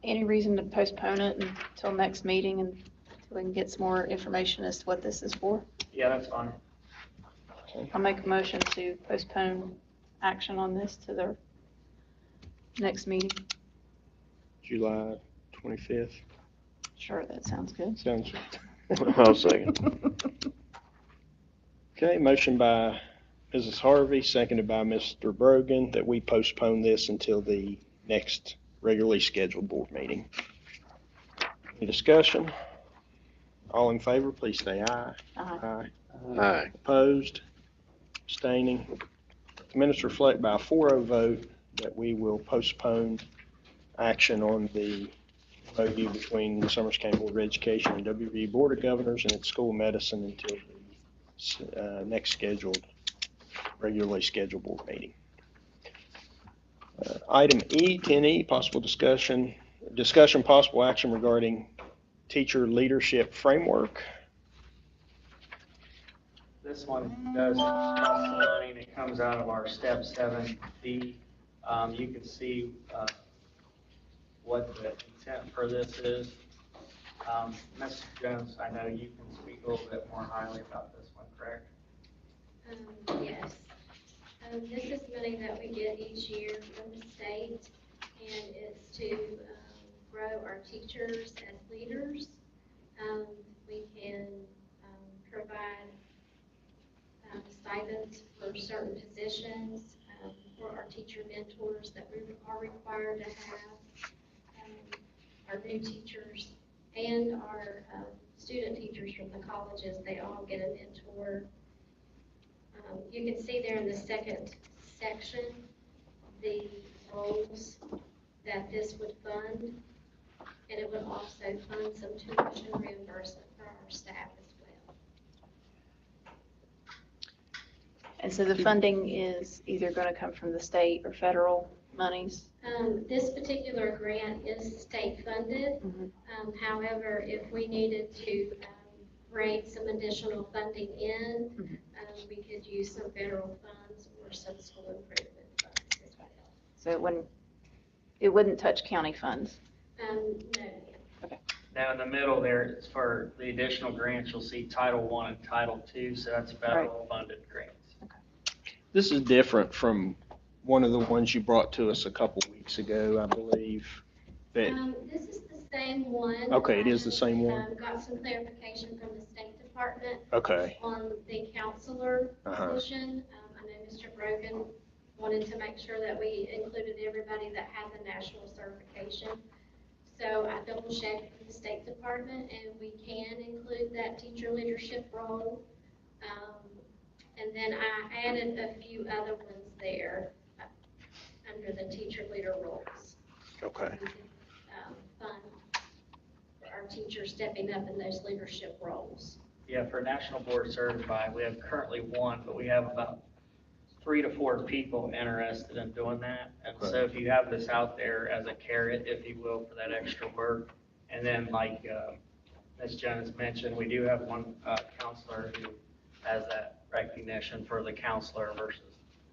Any reason to postpone it until next meeting and we can get some more information as to what this is for?
Yeah, that's fine.
I'll make a motion to postpone action on this to their next meeting.
July 25th.
Sure, that sounds good.
Sounds.
I'll second.
Okay, motion by Mrs. Harvey, seconded by Mr. Brogan, that we postpone this until the next regularly scheduled board meeting. Any discussion? All in favor, please say aye.
Aye.
Aye.
Aye.
Opposed? Abstaining. The minutes reflect by a 4-0 vote that we will postpone action on the MOU between the Summers County Board of Education and WVU Board of Governors and its School of Medicine until the next regularly scheduled board meeting. Item E, 10E, possible discussion possible action regarding teacher leadership framework.
This one does cost some money, and it comes out of our step 7D. You can see what the intent for this is. Ms. Jones, I know you can speak a little bit more highly about this one, correct?
Yes. This is money that we get each year from the state, and it's to grow our teachers as leaders. We can provide stipends for certain positions for our teacher mentors that we are required to have, our new teachers, and our student teachers from the colleges. They all get a mentor. You can see there in the second section the roles that this would fund, and it would also fund some tuition reimbursement for our staff as well.
And so the funding is either going to come from the state or federal monies?
This particular grant is state funded. However, if we needed to bring some additional funding in, we could use some federal funds or some school improvement funds as well.
So it wouldn't touch county funds?
No.
Okay.
Now in the middle there, it's for the additional grants, you'll see Title I and Title II, so that's federal funded grants.
This is different from one of the ones you brought to us a couple weeks ago, I believe.
This is the same one.
Okay, it is the same one?
Got some clarification from the State Department.
Okay.
On the counselor position. I know Mr. Brogan wanted to make sure that we included everybody that had the national certification. So I double checked with the State Department, and we can include that teacher leadership role. And then I added a few other ones there under the teacher leader roles.
Okay.
We can fund our teachers stepping up in those leadership roles.
Yeah, for National Board Certified, we have currently 1, but we have about 3 to 4 people interested in doing that. And so if you have this out there as a carrot, if you will, for that extra work, and then like Ms. Jones mentioned, we do have one counselor who has that recognition for the counselor versus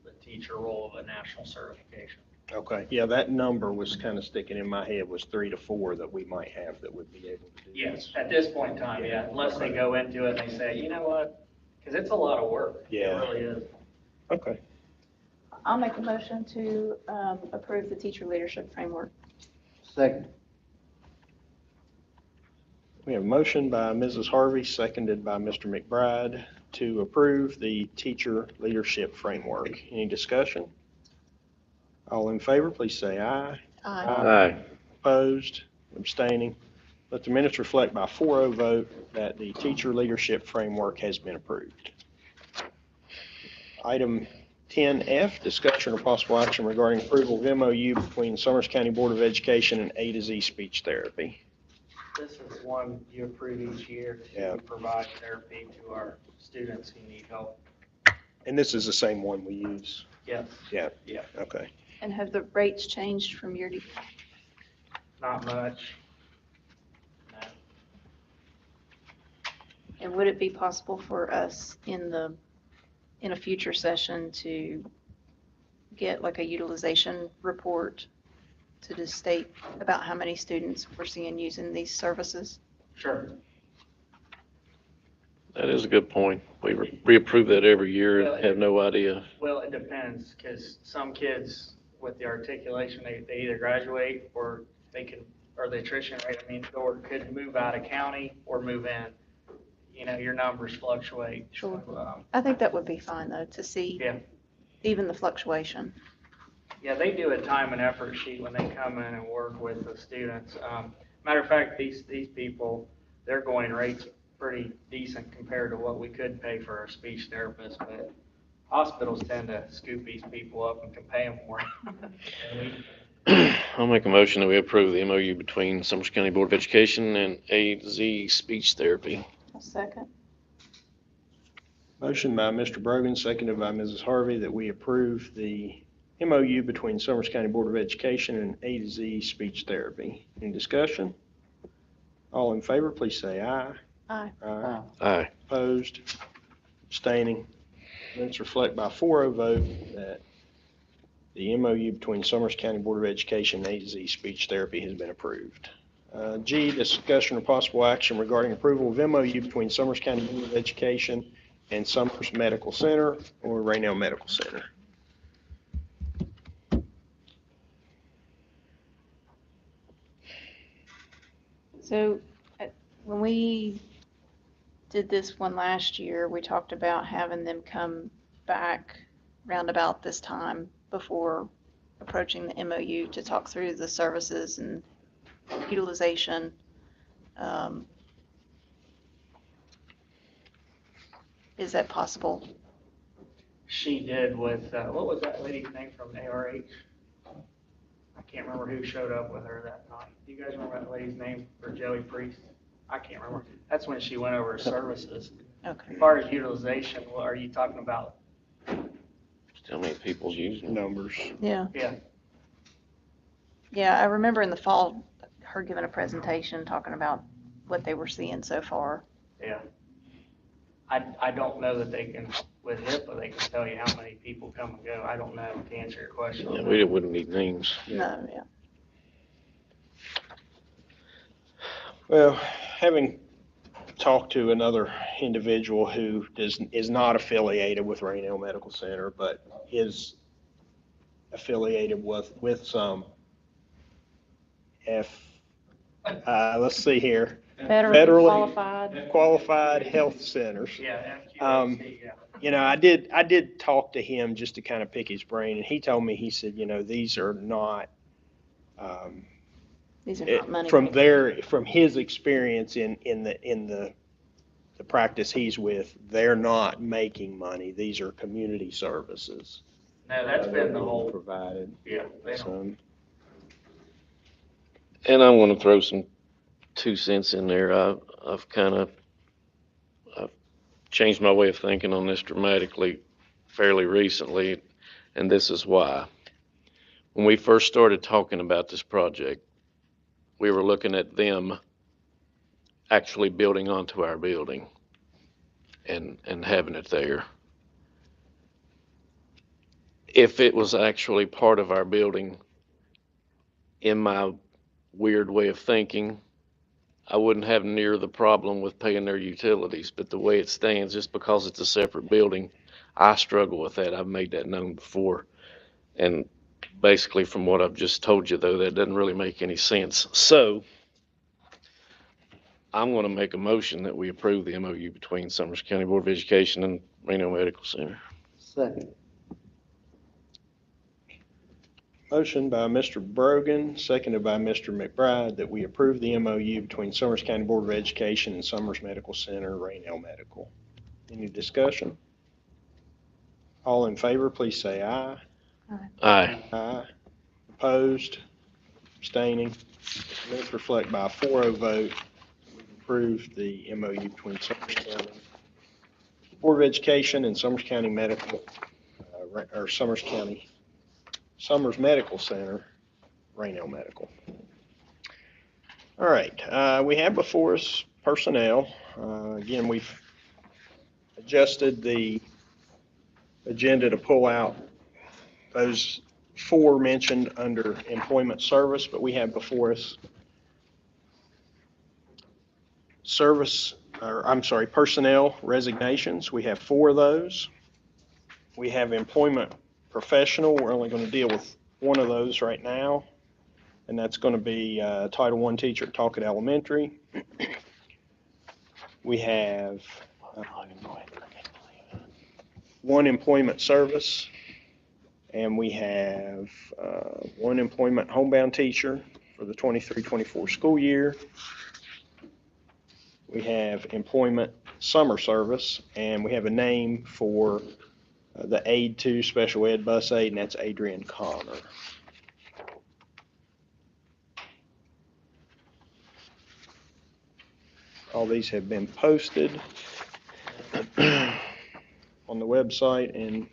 the teacher role of a national certification.
Okay. Yeah, that number was kind of sticking in my head, was 3 to 4 that we might have that would be able to do
Yes,
this.
at this point in time, yeah, unless they go into it and they say, you know what, because it's a lot of work.
Yeah.
It really is.
Okay.
I'll make a motion to approve the teacher leadership framework.
Second.
We have a motion by Mrs. Harvey, seconded by Mr. McBride, to approve the teacher leadership framework. Any discussion? All in favor, please say aye.
Aye.
Opposed, abstaining. Let the minutes reflect by 4-0 vote that the teacher leadership framework has been approved. Item 10F, discussion or possible action regarding approval of MOU between Summers County Board of Education and A to Z Speech Therapy.
This is one you approve each year
Yeah.
to provide therapy to our students who need help.
And this is the same one we use?
Yes.
Yeah.
Yeah.
Okay.
And have the rates changed from year to year?
Not much. No.
And would it be possible for us in a future session to get like a utilization report to just state about how many students we're seeing using these services?
Sure.
That is a good point. We approve that every year
Well,
and have no idea.
Well, it depends, because some kids with the articulation, they either graduate or the attrition rate, or could move out of county or move in. You know, your numbers fluctuate.
Sure.
So,
I think that would be fine though, to see
Yeah.
even the fluctuation.
Yeah, they do a time and effort sheet when they come in and work with the students. Matter of fact, these people, their going rate's pretty decent compared to what we could pay for a speech therapist, but hospitals tend to scoop these people up and can pay them more.
I'll make a motion that we approve the MOU between Summers County Board of Education and AZ Speech Therapy.
A second.
Motion by Mr. Brogan, seconded by Mrs. Harvey, that we approve the MOU between Summers County Board of Education and A to Z Speech Therapy. Any discussion? All in favor, please say aye.
Aye.
Aye.
Aye.
Opposed? Abstaining? Votes reflect by 4-0 vote that the MOU between Summers County Board of Education and A to Z Speech Therapy has been approved. G, discussion of possible action regarding approval of MOU between Summers County Board of Education and Summers Medical Center or Raynell Medical Center.
So, when we did this one last year, we talked about having them come back round about this time before approaching the MOU to talk through the services and utilization. Is that possible?
She did with, what was that lady's name from ARH? I can't remember who showed up with her that night. Do you guys remember that lady's name for Joey Priest? I can't remember. That's when she went over services.
Okay.
As far as utilization, what are you talking about?
How many people's using
Numbers.
Yeah.
Yeah.
Yeah, I remember in the fall, her giving a presentation talking about what they were seeing so far.
Yeah. I don't know that they can, with HIPAA, they can tell you how many people come and go. I don't know to answer your question.
Yeah, we wouldn't need names.
No, yeah.
Well, having talked to another individual who is not affiliated with Raynell Medical Center, but is affiliated with some let's see here,
Federally
qualified health centers.
Yeah,
FQHC,
yeah.
You know, I did talk to him just to kind of pick his brain, and he told me, he said, you know, these are not,
These are not money.
from his experience in the practice he's with, they're not making money. These are community services.
No, that's been the whole,
Provided.
yeah. They don't,
So,
And I'm gonna throw some 2 cents in there. I've changed my way of thinking on this dramatically fairly recently, and this is why. When we first started talking about this project, we were looking at them actually building onto our building and having it there. If it was actually part of our building, in my weird way of thinking, I wouldn't have near the problem with paying their utilities, but the way it stands, just because it's a separate building, I struggle with that. I've made that known before. And basically from what I've just told you, though, that doesn't really make any sense. So I'm going to make a motion that we approve the MOU between Summers County Board of Education and Raynell Medical Center.
Second.
motion by Mr. Brogan, seconded by Mr. McBride, that we approve the MOU between Summers County Board of Education and Summers Medical Center, Raynell Medical. Any discussion? All in favor, please say aye.
Aye.
Aye. Opposed? Abstaining? Votes reflect by a 4-0 vote. We approve the MOU between Summers County Board of Education and Summers County Medical, or Summers Medical Center, Raynell Medical. All right, we have before us personnel. Again, we've adjusted the agenda to pull out those four mentioned under employment service, but we have before us personnel resignations. We have 4 of those. We have employment professional. We're only going to deal with 1 of those right now, and that's going to be Title I teacher at Talcott Elementary. We have 1 employment service, and we have 1 employment homebound teacher for the 23-24 school year. We have employment summer service, and we have a name for the aide to special ed bus aide, and that's Adrian Connor. All these have been posted on the website and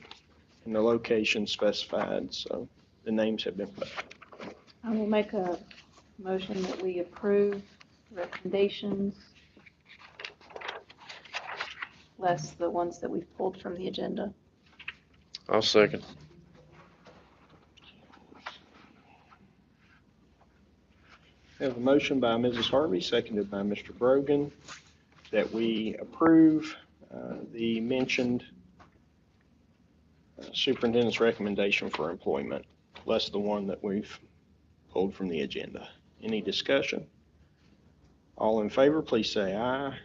in the location specified, so the names have been put.
I will make a motion that we approve recommendations, less the ones that we've pulled from the agenda.
I'll second.
We have a motion by Mrs. Harvey, seconded by Mr. Brogan, that we approve the mentioned superintendent's recommendation for employment, less the one that we've pulled from the agenda. Any discussion? All in favor, please say aye.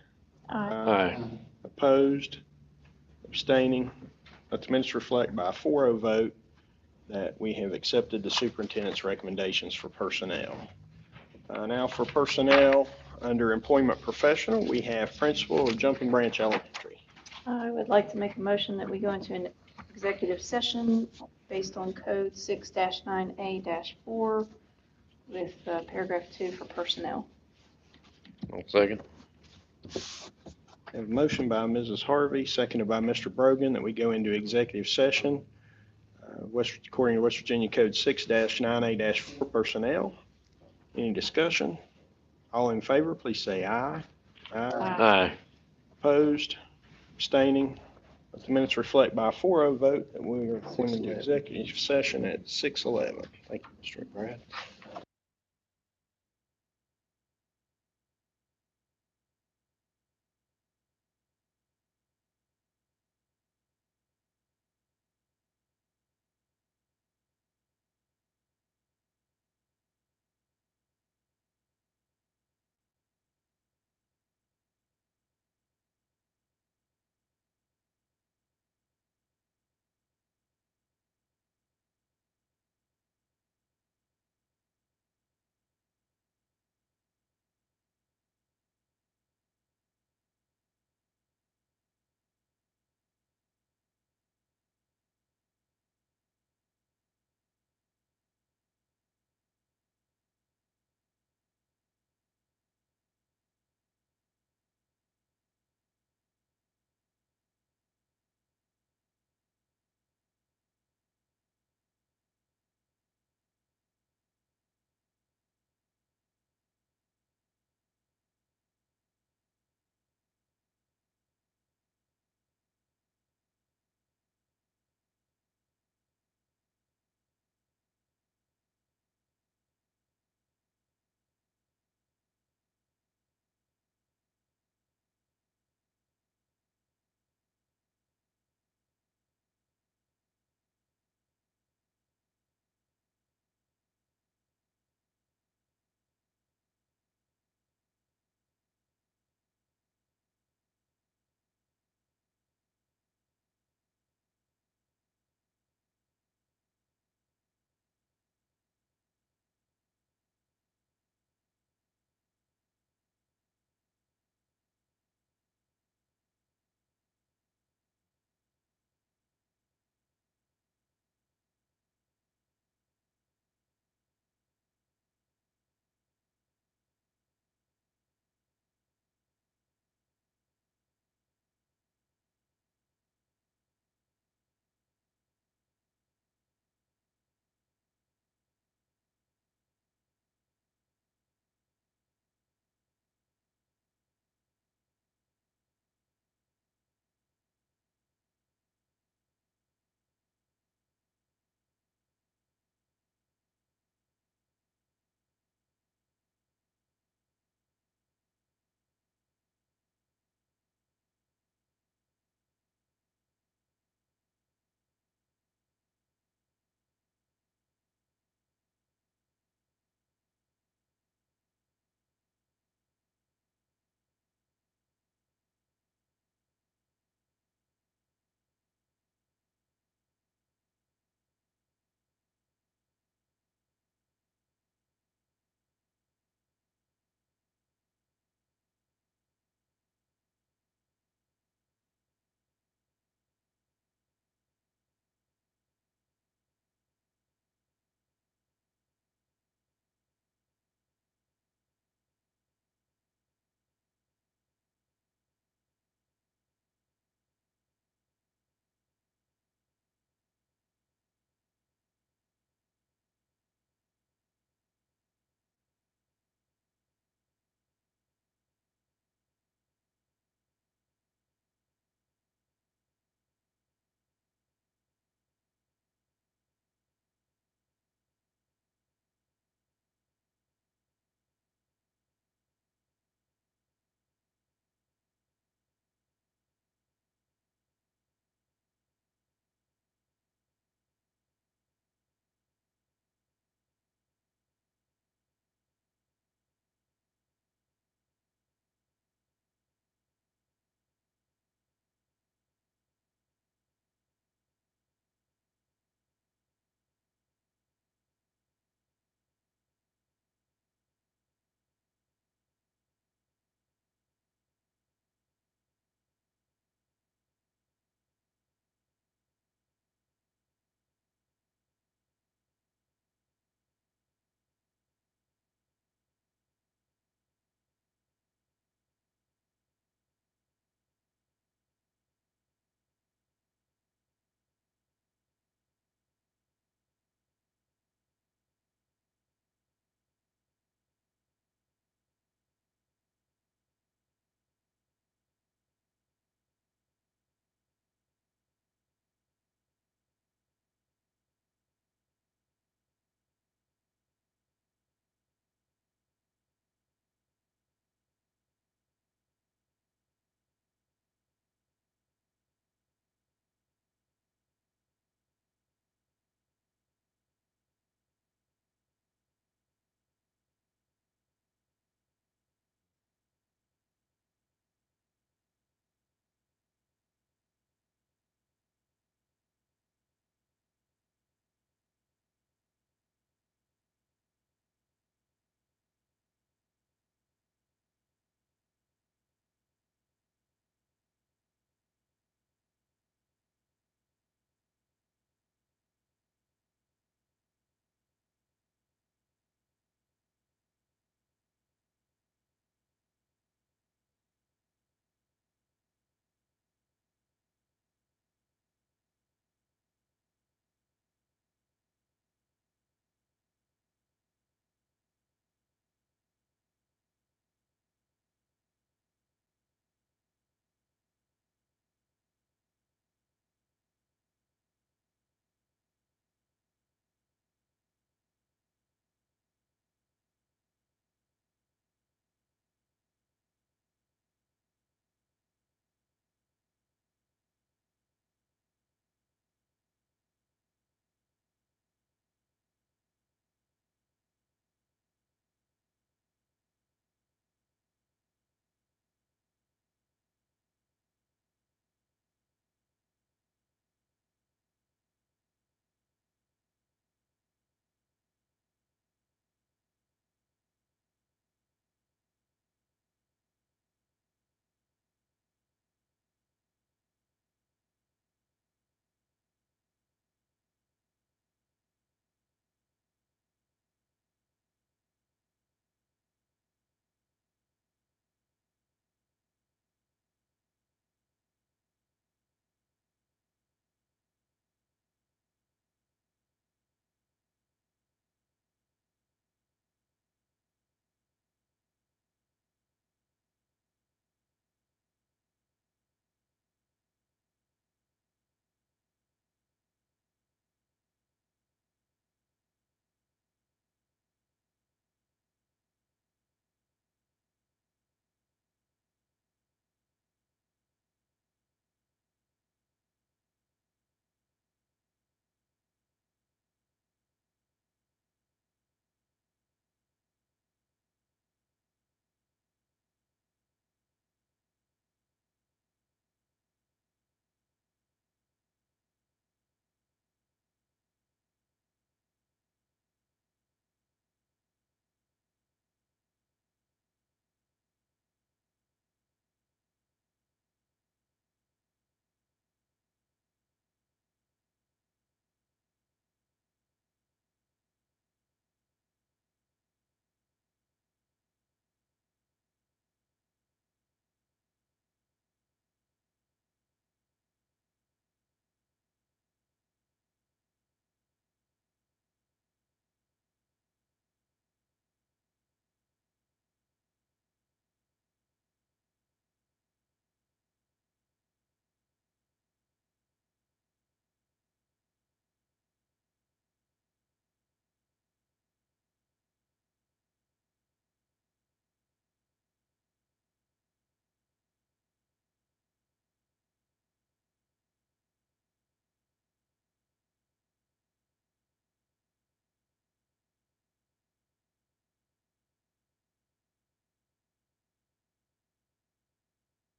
Aye.
Opposed? Abstaining? Let the minutes reflect by a 4-0 vote that we have accepted the superintendent's recommendations for personnel. Now for personnel, under employment professional, we have principal of Jumping Branch Elementary.
I would like to make a motion that we go into an executive session based on code 6-9A-4 with paragraph 2 for personnel.
I'll second.
We have a motion by Mrs. Harvey, seconded by Mr. Brogan, that we go into executive session, according to West Virginia Code 6-9A-4 personnel. Any discussion? All in favor, please say aye.
Aye.
Opposed? Abstaining? Let the minutes reflect by a 4-0 vote that we are going into executive session at 6:11. Thank you, Mr. McBride.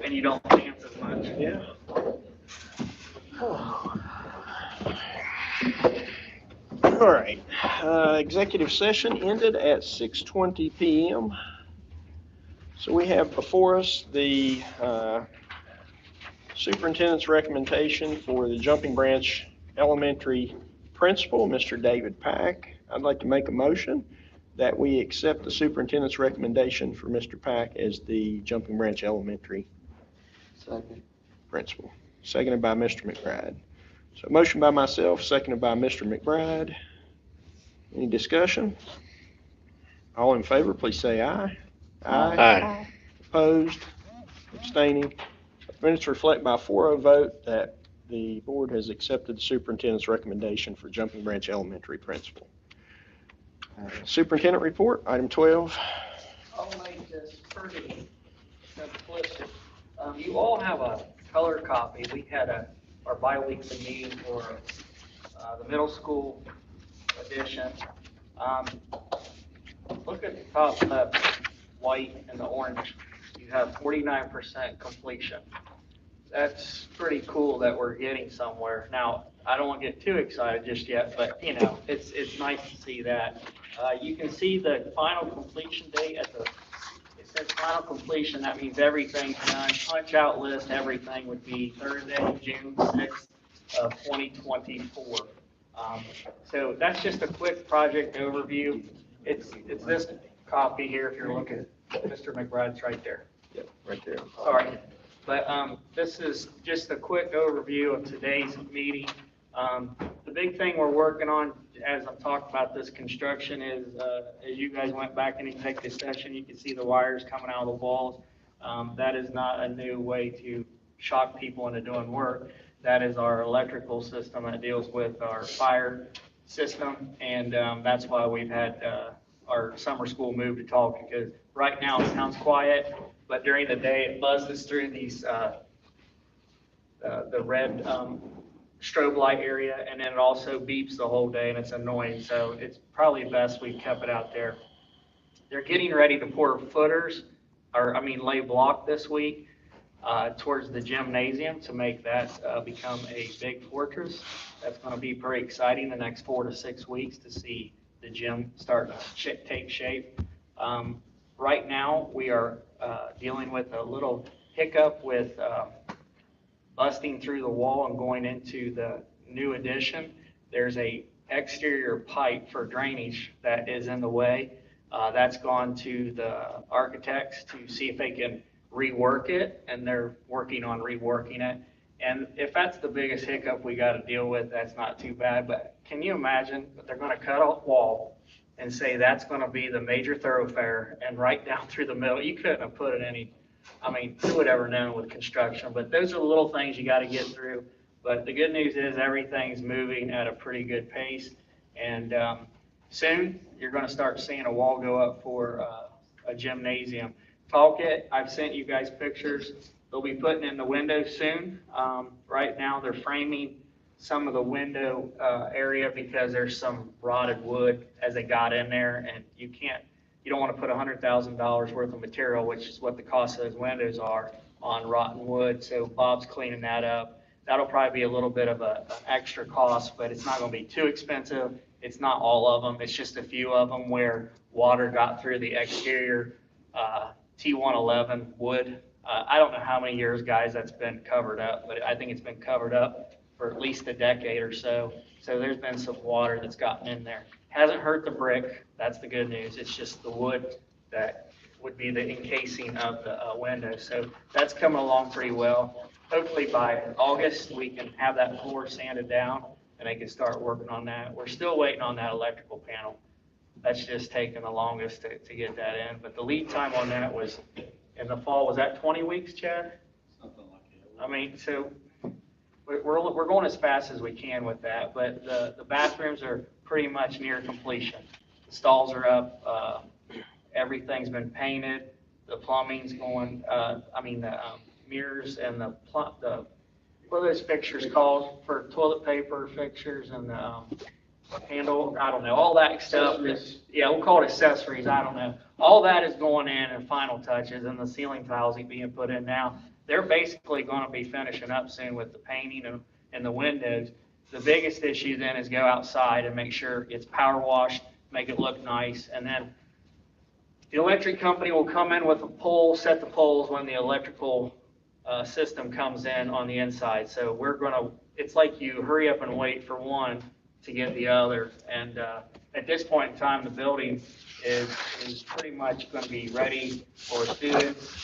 and you don't dance as much.
Yeah. All right, executive session ended at 6:20 PM. So we have before us the superintendent's recommendation for the Jumping Branch Elementary principal, Mr. David Pack. I'd like to make a motion that we accept the superintendent's recommendation for Mr. Pack as the Jumping Branch Elementary
Second.
principal. Seconded by Mr. McBride. So motion by myself, seconded by Mr. McBride. Any discussion? All in favor, please say aye.
Aye.
Opposed? Abstaining? Minutes reflect by 4-0 vote that the board has accepted the superintendent's recommendation for Jumping Branch Elementary principal. Superintendent report, item 12.
I'll make this pretty simplistic. You all have a color copy. We had our bi-weekly meeting for the middle school edition. Look at the top left, white and the orange. You have 49% completion. That's pretty cool that we're getting somewhere. Now, I don't want to get too excited just yet, but you know, it's nice to see that. You can see the final completion date at it says final completion. That means everything's done. Punch out list, everything would be Thursday, June 6th of 2024. So that's just a quick project overview. It's this copy here if you're looking. Mr. McBride's right there.
Yep, right there.
Sorry. But this is just a quick overview of today's meeting. The big thing we're working on, as I'm talking about this construction, is as you guys went back in executive session, you can see the wires coming out of the walls. That is not a new way to shock people into doing work. That is our electrical system that deals with our fire system, and that's why we've had our summer school move to talk, because right now it sounds quiet, but during the day it buzzes through these the red strobe light area, and then it also beeps the whole day, and it's annoying. So it's probably best we kept it out there. They're getting ready to pour footers, lay block this week towards the gymnasium to make that become a big fortress. That's going to be pretty exciting the next 4 to 6 weeks to see the gym start to take shape. Right now, we are dealing with a little hiccup with busting through the wall and going into the new addition. There's a exterior pipe for drainage that is in the way. That's gone to the architects to see if they can rework it, and they're working on reworking it. And if that's the biggest hiccup we got to deal with, that's not too bad. But can you imagine that they're going to cut a wall and say that's going to be the major thoroughfare, and right down through the middle? You couldn't have put it any, who would ever know with construction? But those are the little things you got to get through. But the good news is everything's moving at a pretty good pace. And soon you're going to start seeing a wall go up for a gymnasium. Talkit, I've sent you guys pictures. They'll be putting in the windows soon. Right now they're framing some of the window area because there's some rotted wood as they got in there, and you don't want to put $100,000 worth of material, which is what the cost of those windows are, on rotten wood. So Bob's cleaning that up. That'll probably be a little bit of an extra cost, but it's not going to be too expensive. It's not all of them. It's just a few of them where water got through the exterior T111 wood. I don't know how many years, guys, that's been covered up, but I think it's been covered up for at least a decade or so. So there's been some water that's gotten in there. Hasn't hurt the brick. That's the good news. It's just the wood that would be the encasing of the window. So that's coming along pretty well. Hopefully by August, we can have that floor sanded down and they can start working on that. We're still waiting on that electrical panel. That's just taking the longest to get that in. But the lead time on that was in the fall. Was that 20 weeks, Chad?
Something like that.
So we're going as fast as we can with that, but the bathrooms are pretty much near completion. The stalls are up, everything's been painted, the plumbing's going, the mirrors and what are those fixtures called for toilet paper fixtures and the handle, I don't know, all that stuff. Yeah, we'll call it accessories, I don't know. all that is going in and final touches, and the ceiling tiles being put in now. They're basically gonna be finishing up soon with the painting and the windows. The biggest issue then is go outside and make sure it's power washed, make it look nice, and then the electric company will come in with a pole, set the poles when the electrical system comes in on the inside. So we're gonna, it's like you hurry up and wait for one to get the other. And at this point in time, the building is pretty much gonna be ready for students.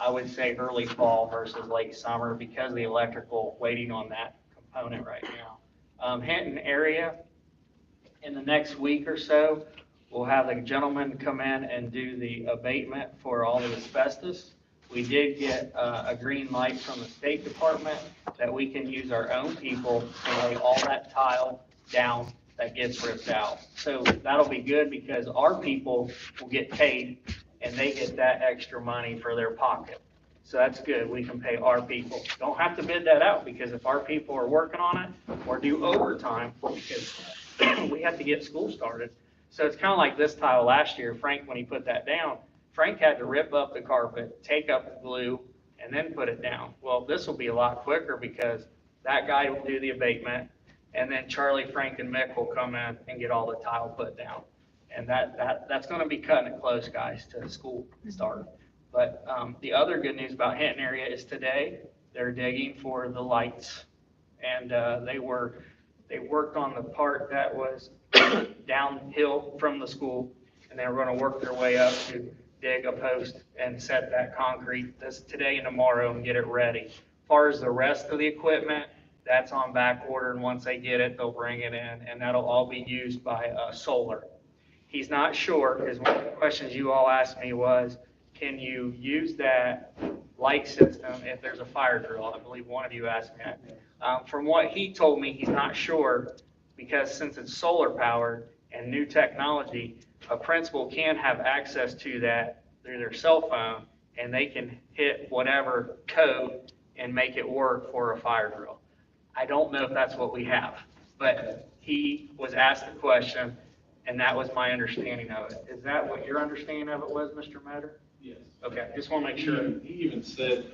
I would say early fall versus late summer because of the electrical waiting on that component right now. Hinton area, in the next week or so, we'll have the gentleman come in and do the abatement for all the asbestos. We did get a green light from the State Department that we can use our own people to lay all that tile down that gets ripped out. So that'll be good because our people will get paid and they get that extra money for their pocket. So that's good. We can pay our people. Don't have to bid that out because if our people are working on it or do overtime, because we have to get school started. So it's kind of like this tile last year. Frank, when he put that down, Frank had to rip up the carpet, take up the glue, and then put it down. Well, this will be a lot quicker because that guy will do the abatement, and then Charlie, Frank, and Mick will come in and get all the tile put down. And that's going to be cutting it close, guys, to school start. But the other good news about Hinton area is today they're digging for the lights, and they worked on the part that was downhill from the school, and they were going to work their way up to dig a post and set that concrete this today and tomorrow and get it ready. As far as the rest of the equipment, that's on back order, and once they get it, they'll bring it in, and that'll all be used by solar. He's not sure, because one of the questions you all asked me was, can you use that light system if there's a fire drill? I believe one of you asked me that. From what he told me, he's not sure, because since it's solar powered and new technology, a principal can have access to that through their cell phone, and they can hit whatever code and make it work for a fire drill. I don't know if that's what we have, but he was asked the question, and that was my understanding of it. Is that what your understanding of it was, Mr. Metter?
Yes.
Okay, just want to make sure.
He even said,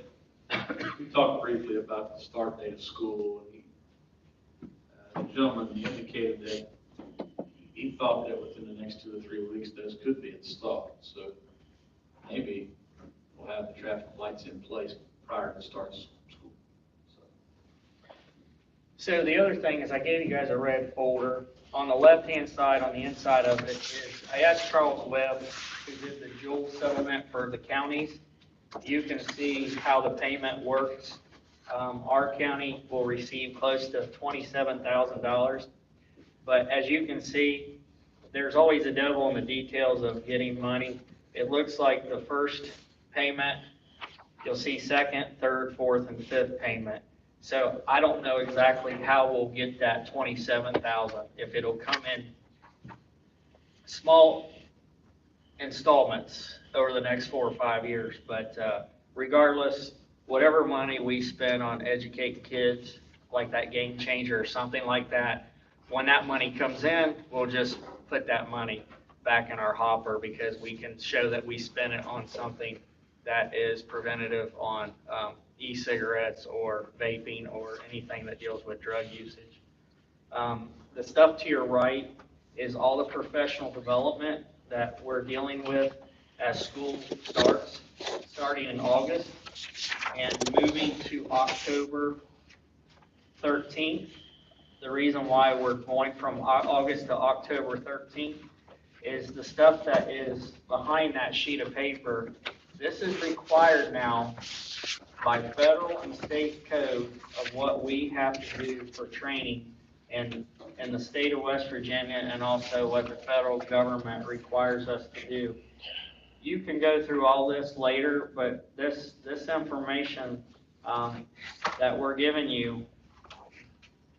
we talked briefly about the start date of school, and the gentleman indicated that he thought that within the next 2 or 3 weeks, those could be installed. So maybe we'll have the traffic lights in place prior to start school.
So the other thing is I gave you guys a red folder. On the left-hand side, on the inside of it, is I asked Charles Webb, who did the Joule settlement for the counties. You can see how the payment works. Our county will receive close to $27,000. But as you can see, there's always a devil in the details of getting money. It looks like the first payment, you'll see second, third, fourth, and fifth payment. So I don't know exactly how we'll get that $27,000, if it'll come in small installments over the next 4 or 5 years. But regardless, whatever money we spend on educating kids, like that Game Changer or something like that, when that money comes in, we'll just put that money back in our hopper because we can show that we spent it on something that is preventative on e-cigarettes or vaping or anything that deals with drug usage. The stuff to your right is all the professional development that we're dealing with as school starts, starting in August and moving to October 13th. The reason why we're going from August to October 13th is the stuff that is behind that sheet of paper. This is required now by federal and state code of what we have to do for training in the state of West Virginia, and also what the federal government requires us to do. You can go through all this later, but this information that we're giving you,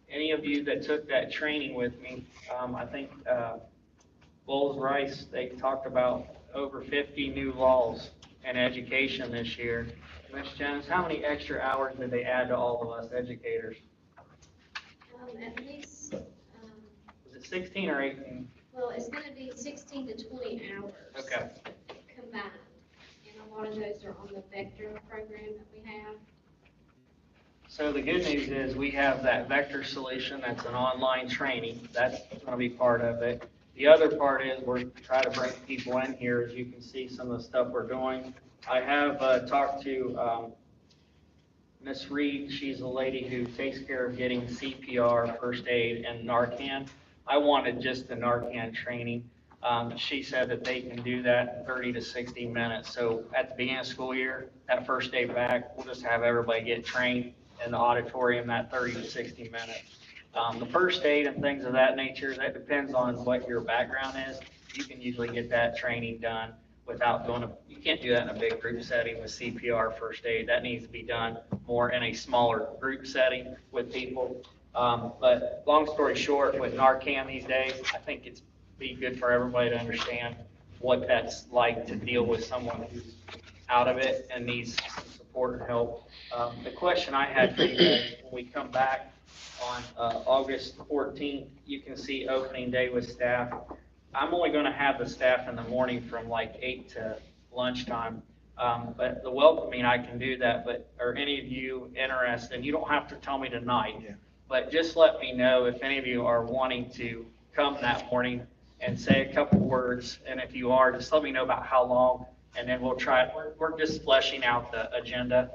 any of you that took that training with me, I think Bowles Rice, they talked about over 50 new laws in education this year. Ms. Jones, how many extra hours did they add to all of us educators?
At least,
Was it 16 or 18?
well, it's gonna be 16 to 20 hours.
Okay.
combined. And a lot of those are on the Vector program that we have.
So the good news is we have that Vector solution, that's an online training, that's gonna be part of it. The other part is we're trying to bring people in here, as you can see some of the stuff we're doing. I have talked to Miss Reed, she's a lady who takes care of getting CPR, first aid, and Narcan. I wanted just the Narcan training. She said that they can do that in 30 to 60 minutes. So at the beginning of the school year, that first day back, we'll just have everybody get trained in the auditorium that 30 to 60 minutes. The first aid and things of that nature, that depends on what your background is. You can usually get that training done without you can't do that in a big group setting with CPR, first aid. That needs to be done more in a smaller group setting with people. But long story short, with Narcan these days, I think it's be good for everybody to understand what that's like to deal with someone who's out of it and needs some support and help. The question I had for you guys, when we come back on August 14th, you can see opening day with staff. I'm only going to have the staff in the morning from like 8 to lunchtime. But the welcoming, I can do that, but are any of you interested? And you don't have to tell me tonight, but just let me know if any of you are wanting to come that morning and say a couple words. And if you are, just let me know about how long, and then we'll try it. We're just fleshing out the agenda.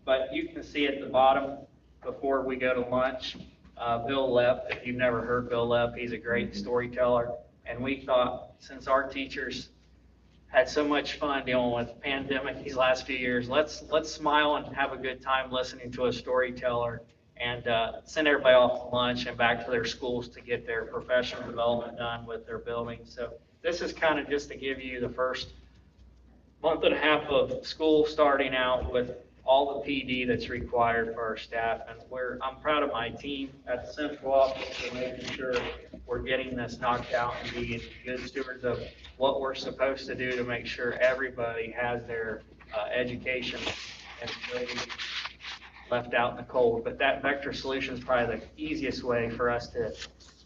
But you can see at the bottom, before we go to lunch, Bill Lepp. If you've never heard Bill Lepp, he's a great storyteller. And we thought, since our teachers had so much fun dealing with the pandemic these last few years, let's smile and have a good time listening to a storyteller, and send everybody off to lunch and back to their schools to get their professional development done with their buildings. So this is kind of just to give you the first month and a half of school starting out with all the PD that's required for our staff. And I'm proud of my team at the central office for making sure we're getting this knocked out and being good stewards of what we're supposed to do to make sure everybody has their education and ability left out in the cold. But that Vector solution is probably the easiest way for us to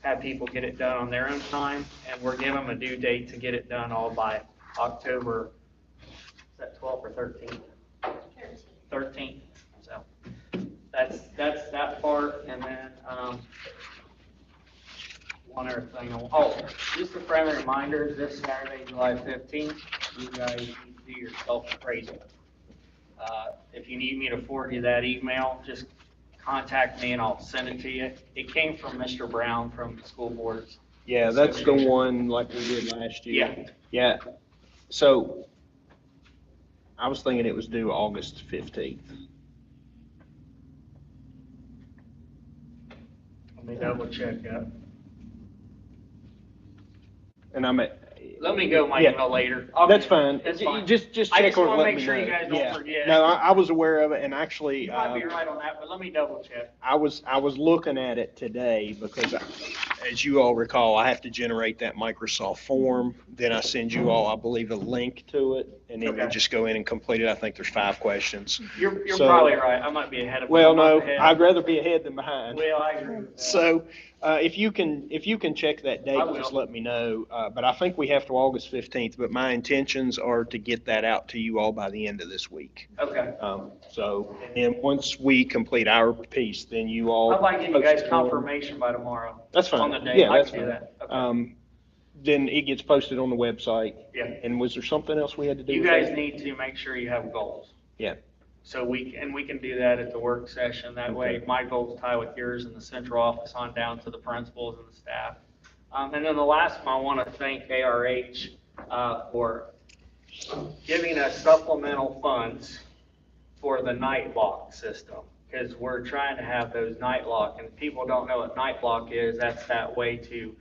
have people get it done on their own time, and we're giving them a due date to get it done all by October, is that 12th or 13th? 13th. So that's that part. And then one other thing. Just a friendly reminder, this Saturday, July 15th, you guys need to do your self-appraisal. If you need me to forward you that email, just contact me and I'll send it to you. It came from Mr. Brown from the school boards.
Yeah, that's the one like we did last year.
Yeah.
Yeah. So I was thinking it was due August 15th.
Let me double check that.
And
Let me go my email later.
That's fine.
That's fine.
Just
I
check
just
or
want to
let
make
me
sure
know.
you guys don't forget.
No, I was aware of it, and actually,
You might be right on that, but let me double check.
I was looking at it today because, as you all recall, I have to generate that Microsoft form. Then I send you all, I believe, a link to it, and then you
Okay.
just go in and complete it. I think there's 5 questions.
You're
So-
probably right. I might be ahead of you.
Well,
I'm not
no,
ahead.
I'd rather be ahead than behind.
Well, I agree with that.
So, if you can check that date,
I will.
just let me know. But I think we have to August 15th, but my intentions are to get that out to you all by the end of this week.
Okay.
So, and once we complete our piece, then you all.
I'd like to give you guys
post on-
confirmation by tomorrow.
That's fine.
On the date.
Yeah,
I
that's
can do
fine.
that. Okay.
Then it gets posted on the website.
Yeah.
And was there something else we had to do?
You
with
guys
that?
need to make sure you have goals.
Yeah.
So we can do that at the work session. That way my goals tie with yours in the central office on down to the principals and the staff. And then the last one, I want to thank ARH for giving us supplemental funds for the night lock system. Because we're trying to have those night lock, and people don't know what night lock is. That's that way to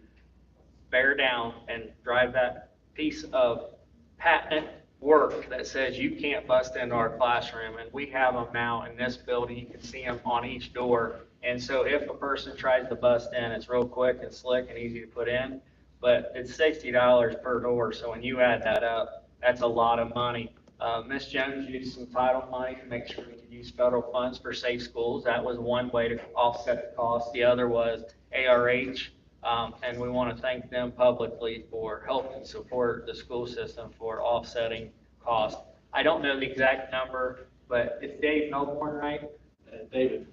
bear down and drive that piece of patent work that says you can't bust into our classroom, and we have them now in this building. You can see them on each door. And so if a person tries to bust in, it's real quick and slick and easy to put in, but it's $60 per door. So when you add that up, that's a lot of money. Ms. Jones used some title money to make sure we could use federal funds for safe schools. That was one way to offset the cost. The other was ARH And we want to thank them publicly for helping support the school system for offsetting costs. I don't know the exact number, but it's Dave Melbourne, right?
David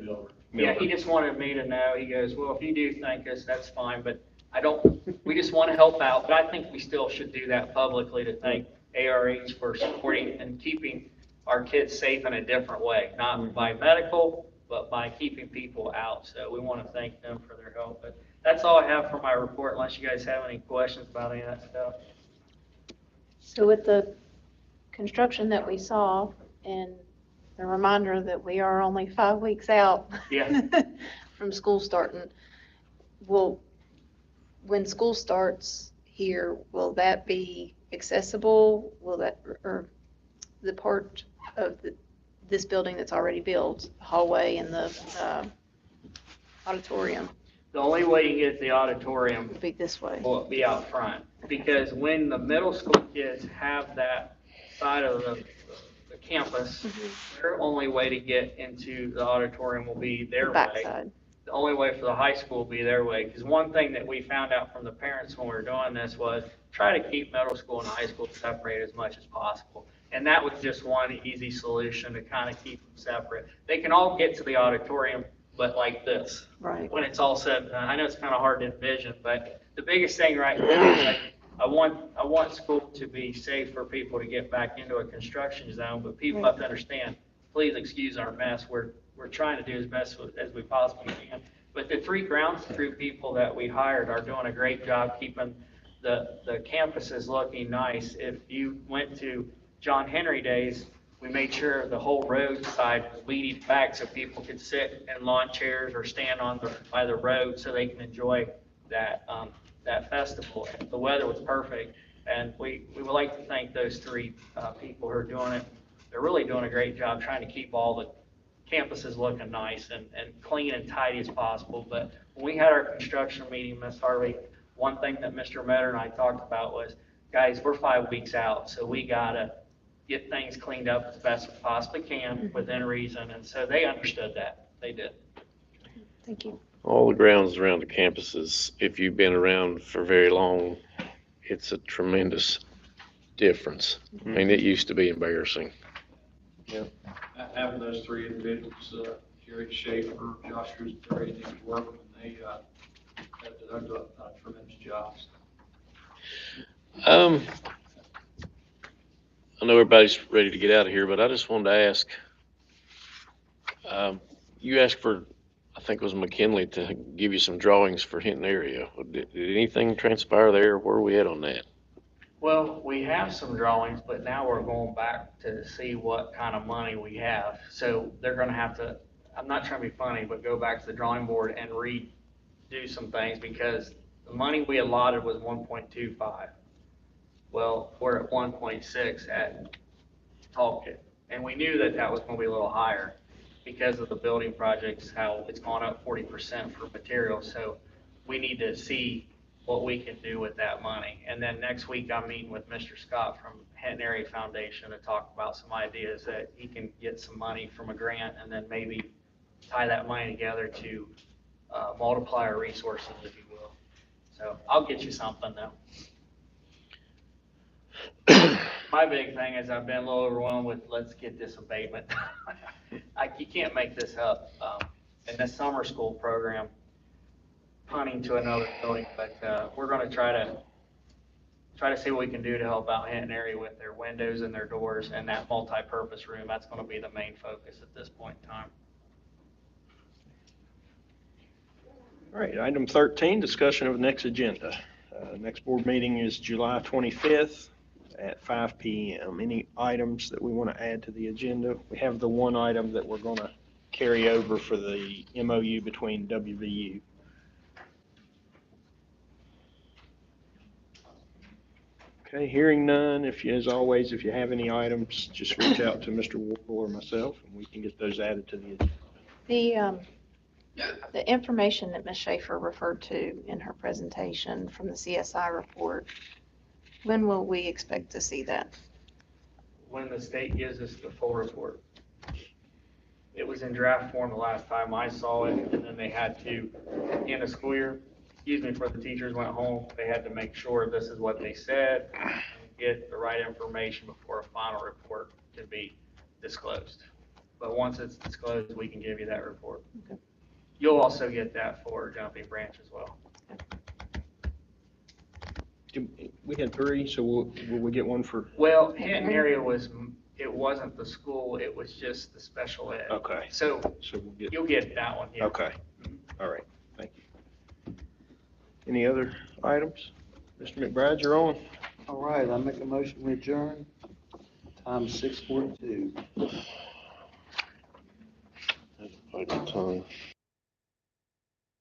Miller.
Yeah, he just wanted me to know, he goes, well, if you do thank us, that's fine, but I don't, we just want to help out, but I think we still should do that publicly to thank ARH for supporting and keeping our kids safe in a different way, not by medical, but by keeping people out. So we want to thank them for their help. But that's all I have for my report, unless you guys have any questions about any of that stuff.
So with the construction that we saw and the reminder that we are only 5 weeks out
Yeah.
from school starting, when school starts here, will that be accessible? Will that, or the part of this building that's already built, the hallway and the auditorium,
The only way you get the auditorium
would be this way?
will be out front, because when the middle school kids have that side of the campus, their only way to get into the auditorium will be their
The
way.
backside.
The only way for the high school will be their way, because one thing that we found out from the parents when we were doing this was try to keep middle school and high school separated as much as possible. And that was just one easy solution to kind of keep them separate. They can all get to the auditorium, but like this.
Right.
When it's all said and done. I know it's kind of hard to envision, but the biggest thing right now is like, I want school to be safe for people to get back into a construction zone, but people have to understand, please excuse our mess. We're trying to do as best as we possibly can. But the 3 grounds crew people that we hired are doing a great job keeping the campuses looking nice. If you went to John Henry Days, we made sure the whole roadside was weeded back so people could sit in lawn chairs or stand by the road so they can enjoy that festival. The weather was perfect, and we would like to thank those 3 people who are doing it. They're really doing a great job trying to keep all the campuses looking nice and clean and tidy as possible. But when we had our construction meeting, Ms. Harvey, one thing that Mr. Metter and I talked about was, guys, we're 5 weeks out, so we gotta get things cleaned up as best we possibly can within reason. And so they understood that. They did.
Thank you.
All the grounds around the campuses, if you've been around for very long, it's a tremendous difference. I mean, it used to be embarrassing.
Having those 3 individuals, Jerry Schaefer, Josh Rosenberry, need to work, and they have done a tremendous job.
I know everybody's ready to get out of here, but I just wanted to ask, you asked for, I think it was McKinley, to give you some drawings for Hinton area. Did anything transpire there? Where are we at on that?
Well, we have some drawings, but now we're going back to see what kind of money we have. So they're gonna have to, I'm not trying to be funny, but go back to the drawing board and redo some things, because the money we allotted was 1.25. Well, we're at 1.6 at Talkit, and we knew that that was gonna be a little higher because of the building projects, how it's gone up 40% for materials. So we need to see what we can do with that money. And then next week, I'm meeting with Mr. Scott from Hinton Area Foundation to talk about some ideas that he can get some money from a grant, and then maybe tie that money together to multiply our resources, if you will. So I'll get you something though. My big thing is I've been a little overwhelmed with, let's get this abatement. You can't make this up. In the summer school program, punting to another building, but we're going to try to see what we can do to help out Hinton area with their windows and their doors and that multi-purpose room. That's going to be the main focus at this point in time.
All right, item 13, discussion of the next agenda. Next board meeting is July 25th at 5 p.m. Any items that we want to add to the agenda? We have the one item that we're going to carry over for the MOU between WVU. Okay, hearing none, as always, if you have any items, just reach out to Mr. Warple or myself, and we can get those added to the agenda.
The information that Ms. Schaefer referred to in her presentation from the CSI report, when will we expect to see that?
When the state gives us the full report. It was in draft form the last time I saw it, and then they had to, at the end of school year, before the teachers went home, they had to make sure this is what they said, and get the right information before a final report could be disclosed. But once it's disclosed, we can give you that report. You'll also get that for Jumping Branch as well.
We had 3, so will we get one for?
Well, Hinton area it wasn't the school, it was just the special ed.
Okay.
So
So we'll get.
you'll get that one, yeah.
Okay. All right. Thank you. Any other items? Mr. McBride, you're on.
All right, I make a motion we adjourn. Time 6:42.
Bite my tongue.